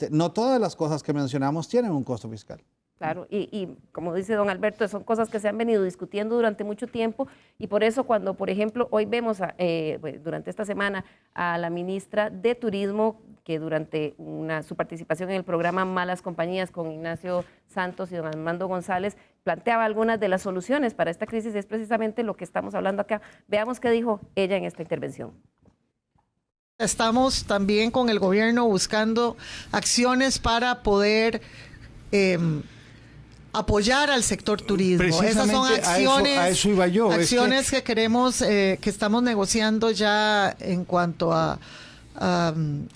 No todas las cosas que mencionamos tienen un costo fiscal. Claro, y como dice don Alberto, son cosas que se han venido discutiendo durante mucho tiempo y por eso cuando, por ejemplo, hoy vemos durante esta semana a la ministra de Turismo que durante su participación en el programa Malas Compañías con Ignacio Santos y don Armando González planteaba algunas de las soluciones para esta crisis y es precisamente lo que estamos hablando acá. Veamos qué dijo ella en esta intervención. Estamos también con el gobierno buscando acciones para poder apoyar al sector turismo. Esas son acciones, a eso iba yo. Acciones que queremos, que estamos negociando ya en cuanto a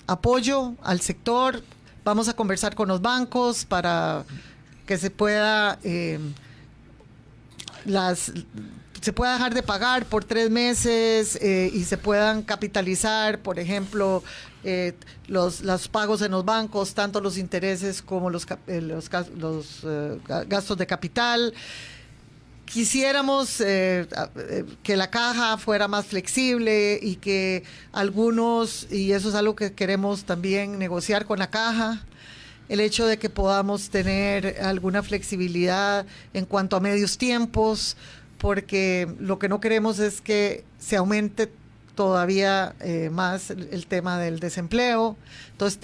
apoyo al sector. Vamos a conversar con los bancos para que se pueda se pueda dejar de pagar por 3 meses y se puedan capitalizar, por ejemplo, los pagos en los bancos, tanto los intereses como los gastos de capital. Quisiéramos que la caja fuera más flexible y que algunos, y eso es algo que queremos también negociar con la caja, el hecho de que podamos tener alguna flexibilidad en cuanto a medios tiempos, porque lo que no queremos es que se aumente todavía más el tema del desempleo. Entonces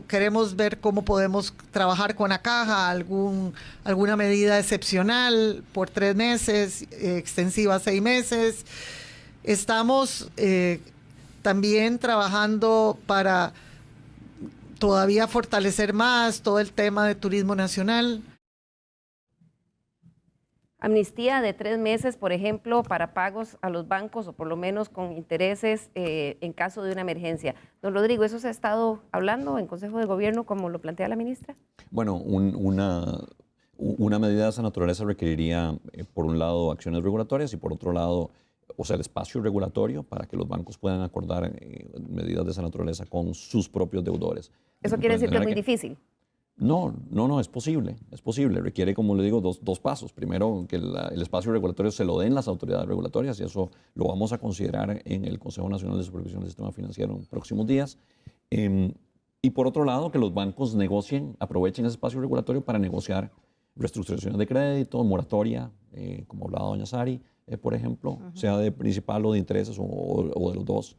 queremos ver cómo podemos trabajar con la caja, alguna medida excepcional por 3 meses, extensiva a 6 meses. Estamos también trabajando para todavía fortalecer más todo el tema de turismo nacional. Amnistía de 3 meses, por ejemplo, para pagos a los bancos o por lo menos con intereses en caso de una emergencia. Don Rodrigo, ¿eso se ha estado hablando en Consejo de Gobierno como lo plantea la ministra? Bueno, una medida de esa naturaleza requeriría, por un lado, acciones regulatorias y por otro lado, o sea, el espacio regulatorio para que los bancos puedan acordar medidas de esa naturaleza con sus propios deudores. ¿Eso quiere decir que es muy difícil? No, es posible, requiere, como le digo, dos pasos. Primero, que el espacio regulatorio se lo den las autoridades regulatorias y eso lo vamos a considerar en el Consejo Nacional de Supervisión del Sistema Financiero en próximos días. Y por otro lado, que los bancos aprovechen ese espacio regulatorio para negociar reestructuraciones de crédito, moratoria, como hablaba doña Sari, por ejemplo, sea de principal o de intereses o de los dos,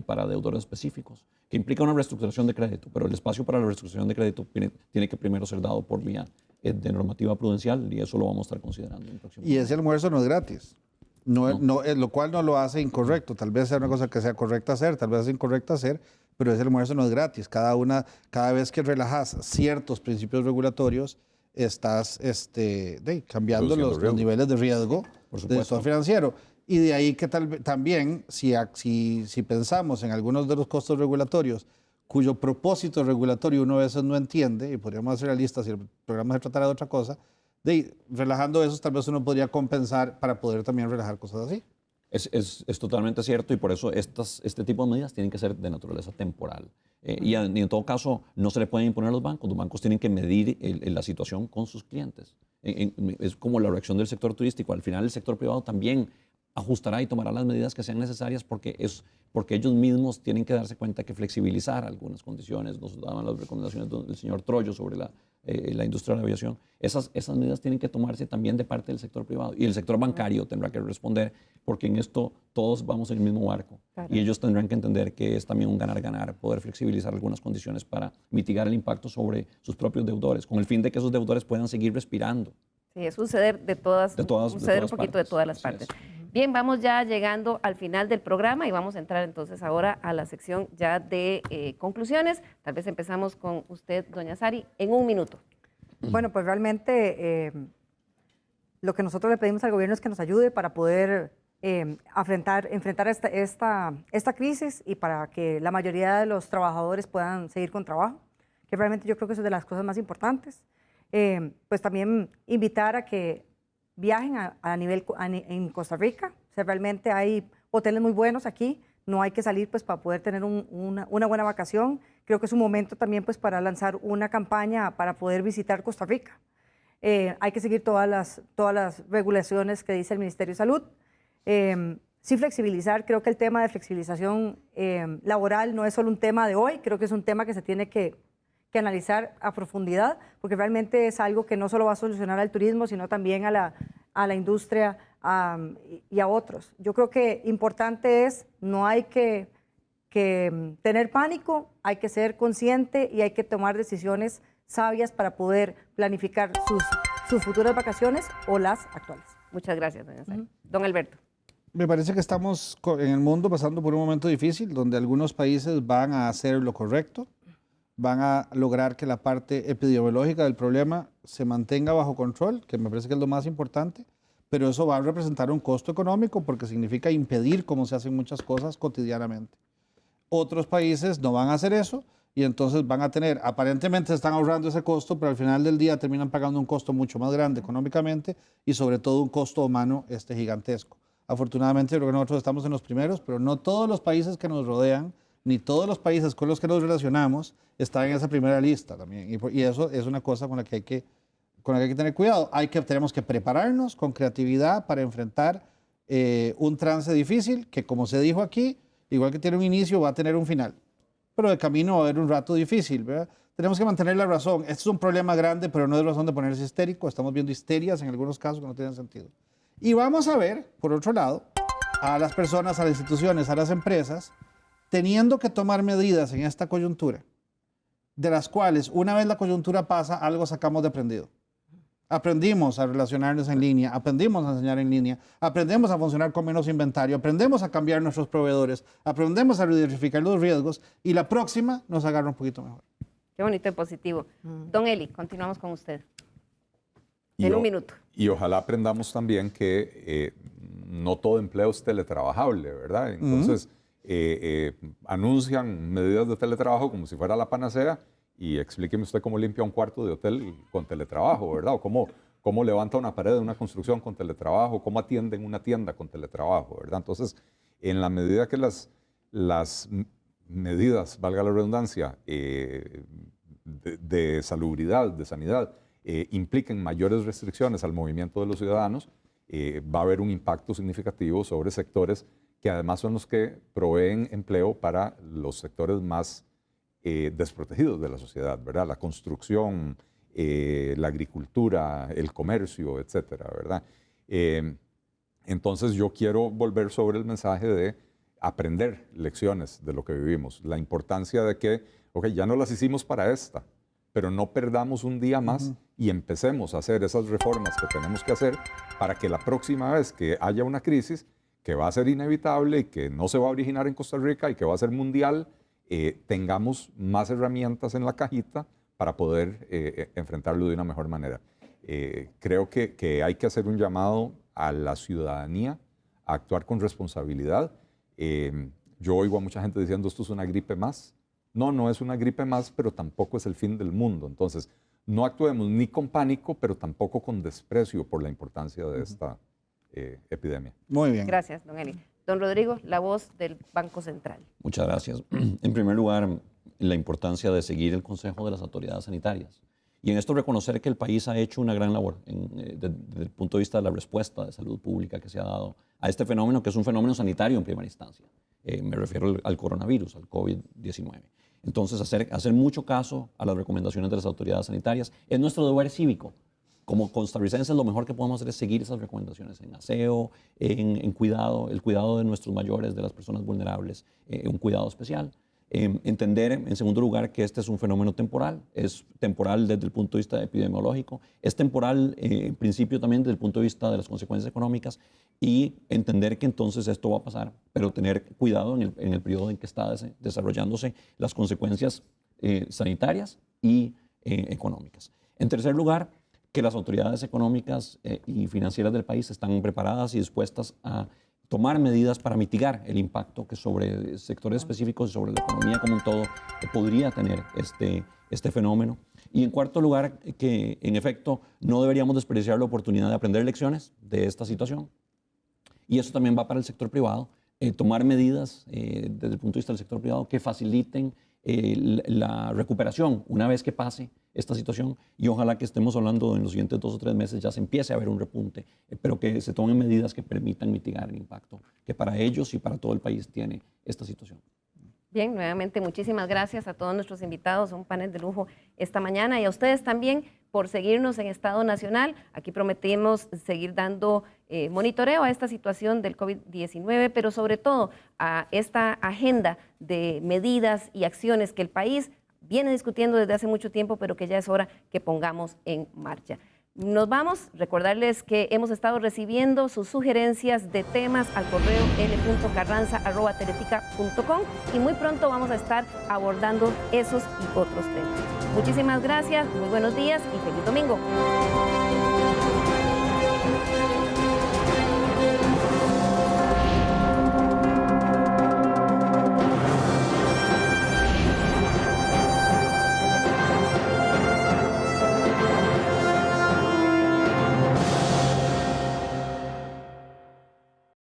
para deudores específicos, que implica una reestructuración de crédito, pero el espacio para la reestructuración de crédito tiene que primero ser dado por vía de normativa prudencial y eso lo vamos a estar considerando en el próximo Y ese almuerzo no es gratis, lo cual no lo hace incorrecto. Tal vez sea una cosa que sea correcta hacer, tal vez es incorrecta hacer, pero ese almuerzo no es gratis. Cada vez que relajas ciertos principios regulatorios, estás cambiando los niveles de riesgo del sector financiero. Y de ahí que también, si pensamos en algunos de los costos regulatorios, cuyo propósito regulatorio uno a veces no entiende, y podríamos ser realistas si el programa se tratara de otra cosa, relajando esos tal vez uno podría compensar para poder también relajar cosas así. Es totalmente cierto y por eso este tipo de medidas tienen que ser de naturaleza temporal. Y en todo caso, no se le pueden imponer a los bancos tienen que medir la situación con sus clientes. Es como la reacción del sector turístico. Al final el sector privado también ajustará y tomará las medidas que sean necesarias porque ellos mismos tienen que darse cuenta que flexibilizar algunas condiciones, nos daban las recomendaciones del señor Troyo sobre la industria de la aviación, esas medidas tienen que tomarse también de parte del sector privado y el sector bancario tendrá que responder porque en esto todos vamos en el mismo barco y ellos tendrán que entender que es también un ganar-ganar poder flexibilizar algunas condiciones para mitigar el impacto sobre sus propios deudores con el fin de que esos deudores puedan seguir respirando. Sí, es un ceder un poquito de todas las partes. Bien, vamos ya llegando al final del programa y vamos a entrar entonces ahora a la sección ya de conclusiones. Tal vez empezamos con usted, doña Sari, en 1 minuto. Bueno, pues realmente lo que nosotros le pedimos al gobierno es que nos ayude para poder enfrentar esta crisis y para que la mayoría de los trabajadores puedan seguir con trabajo, que realmente yo creo que eso es de las cosas más importantes. Pues también invitar a que viajen en Costa Rica. O sea, realmente hay hoteles muy buenos aquí, no hay que salir pues para poder tener una buena vacación. Creo que es un momento también pues para lanzar una campaña para poder visitar Costa Rica. hay que seguir todas las regulaciones que dice el Ministerio de Salud. Sí flexibilizar, creo que el tema de flexibilización laboral no es solo un tema de hoy, creo que es un tema que se tiene que analizar a profundidad, porque realmente es algo que no solo va a solucionar al turismo, sino también a la industria y a otros. Yo creo que importante es, no hay que tener pánico, hay que ser consciente y hay que tomar decisiones sabias para poder planificar sus futuras vacaciones o las actuales. Muchas gracias, doña Sara. Don Alberto. Me parece que estamos en el mundo pasando por un momento difícil donde algunos países van a hacer lo correcto, van a lograr que la parte epidemiológica del problema se mantenga bajo control, que me parece que es lo más importante, pero eso va a representar un costo económico porque significa impedir cómo se hacen muchas cosas cotidianamente. Otros países no van a hacer eso y entonces van a tener, aparentemente se están ahorrando ese costo, pero al final del día terminan pagando un costo mucho más grande económicamente y sobre todo un costo humano gigantesco. Afortunadamente, creo que nosotros estamos en los primeros, pero no todos los países que nos rodean, ni todos los países con los que nos relacionamos, están en esa primera lista también. Y eso es una cosa con la que hay que tener cuidado. Tenemos que prepararnos con creatividad para enfrentar un trance difícil que, como se dijo aquí, igual que tiene un inicio, va a tener un final. Pero de camino va a haber un rato difícil, ¿verdad? Tenemos que mantener la razón. Este es un problema grande, pero no es razón de ponerse histérico. Estamos viendo histerias en algunos casos que no tienen sentido. Y vamos a ver, por otro lado, a las personas, a las instituciones, a las empresas, teniendo que tomar medidas en esta coyuntura, de las cuales, una vez la coyuntura pasa, algo sacamos de aprendido. Aprendimos a relacionarnos en línea, aprendimos a enseñar en línea, aprendemos a funcionar con menos inventario, aprendemos a cambiar nuestros proveedores, aprendemos a identificar los riesgos y la próxima nos agarra un poquito mejor. Qué bonito y positivo. Don Eli, continuamos con usted. En un minuto. Y ojalá aprendamos también que no todo empleo es teletrabajable, ¿verdad? Entonces, anuncian medidas de teletrabajo como si fuera la panacea y explíqueme usted cómo limpia un cuarto de hotel con teletrabajo, ¿verdad? O cómo levanta una pared de una construcción con teletrabajo, cómo atiende en una tienda con teletrabajo, ¿verdad? Entonces, en la medida que las medidas, valga la redundancia, de salubridad, de sanidad, impliquen mayores restricciones al movimiento de los ciudadanos, va a haber un impacto significativo sobre sectores que además son los que proveen empleo para los sectores más desprotegidos de la sociedad, ¿verdad? La construcción, la agricultura, el comercio, etcétera, ¿verdad? Entonces yo quiero volver sobre el mensaje de aprender lecciones de lo que vivimos, la importancia de que, ok, ya no las hicimos para esta, pero no perdamos un día más y empecemos a hacer esas reformas que tenemos que hacer para que la próxima vez que haya una crisis, que va a ser inevitable y que no se va a originar en Costa Rica y que va a ser mundial, tengamos más herramientas en la cajita para poder enfrentarlo de una mejor manera. Creo que hay que hacer un llamado a la ciudadanía a actuar con responsabilidad. Yo oigo a mucha gente diciendo esto es una gripe más. No es una gripe más, pero tampoco es el fin del mundo. Entonces, no actuemos ni con pánico, pero tampoco con desprecio por la importancia de esta epidemia. Muy bien. Gracias, don Eli. Don Rodrigo, la voz del Banco Central. Muchas gracias. En primer lugar, la importancia de seguir el consejo de las autoridades sanitarias. Y en esto reconocer que el país ha hecho una gran labor desde el punto de vista de la respuesta de salud pública que se ha dado a este fenómeno, que es un fenómeno sanitario en primera instancia. Me refiero al coronavirus, al COVID-19. Entonces, hacer mucho caso a las recomendaciones de las autoridades sanitarias es nuestro deber cívico. Como costarricenses, lo mejor que podemos hacer es seguir esas recomendaciones en aseo, en cuidado, el cuidado de nuestros mayores, de las personas vulnerables, un cuidado especial. Entender, en segundo lugar, que este es un fenómeno temporal. Es temporal desde el punto de vista epidemiológico. Es temporal, en principio, también desde el punto de vista de las consecuencias económicas. Y entender que entonces esto va a pasar, pero tener cuidado en el periodo en que está desarrollándose las consecuencias sanitarias y económicas. En tercer lugar, que las autoridades económicas y financieras del país están preparadas y dispuestas a tomar medidas para mitigar el impacto que sobre sectores específicos y sobre la economía como un todo podría tener este fenómeno. Y en cuarto lugar, que en efecto no deberíamos desperdiciar la oportunidad de aprender lecciones de esta situación. Y eso también va para el sector privado, tomar medidas desde el punto de vista del sector privado que faciliten la recuperación una vez que pase esta situación, y ojalá que estemos hablando en los siguientes 2 o 3 meses ya se empiece a ver un repunte, pero que se tomen medidas que permitan mitigar el impacto que para ellos y para todo el país tiene esta situación. Bien, nuevamente muchísimas gracias a todos nuestros invitados, un panel de lujo esta mañana, y a ustedes también por seguirnos en Estado Nacional. Aquí prometimos seguir dando monitoreo a esta situación del COVID-19, pero sobre todo a esta agenda de medidas y acciones que el país viene discutiendo desde hace mucho tiempo, pero que ya es hora que pongamos en marcha. Nos vamos, recordarles que hemos estado recibiendo sus sugerencias de temas al correo l.carranza@teletica.com y muy pronto vamos a estar abordando esos y otros temas. Muchísimas gracias, muy buenos días y feliz domingo.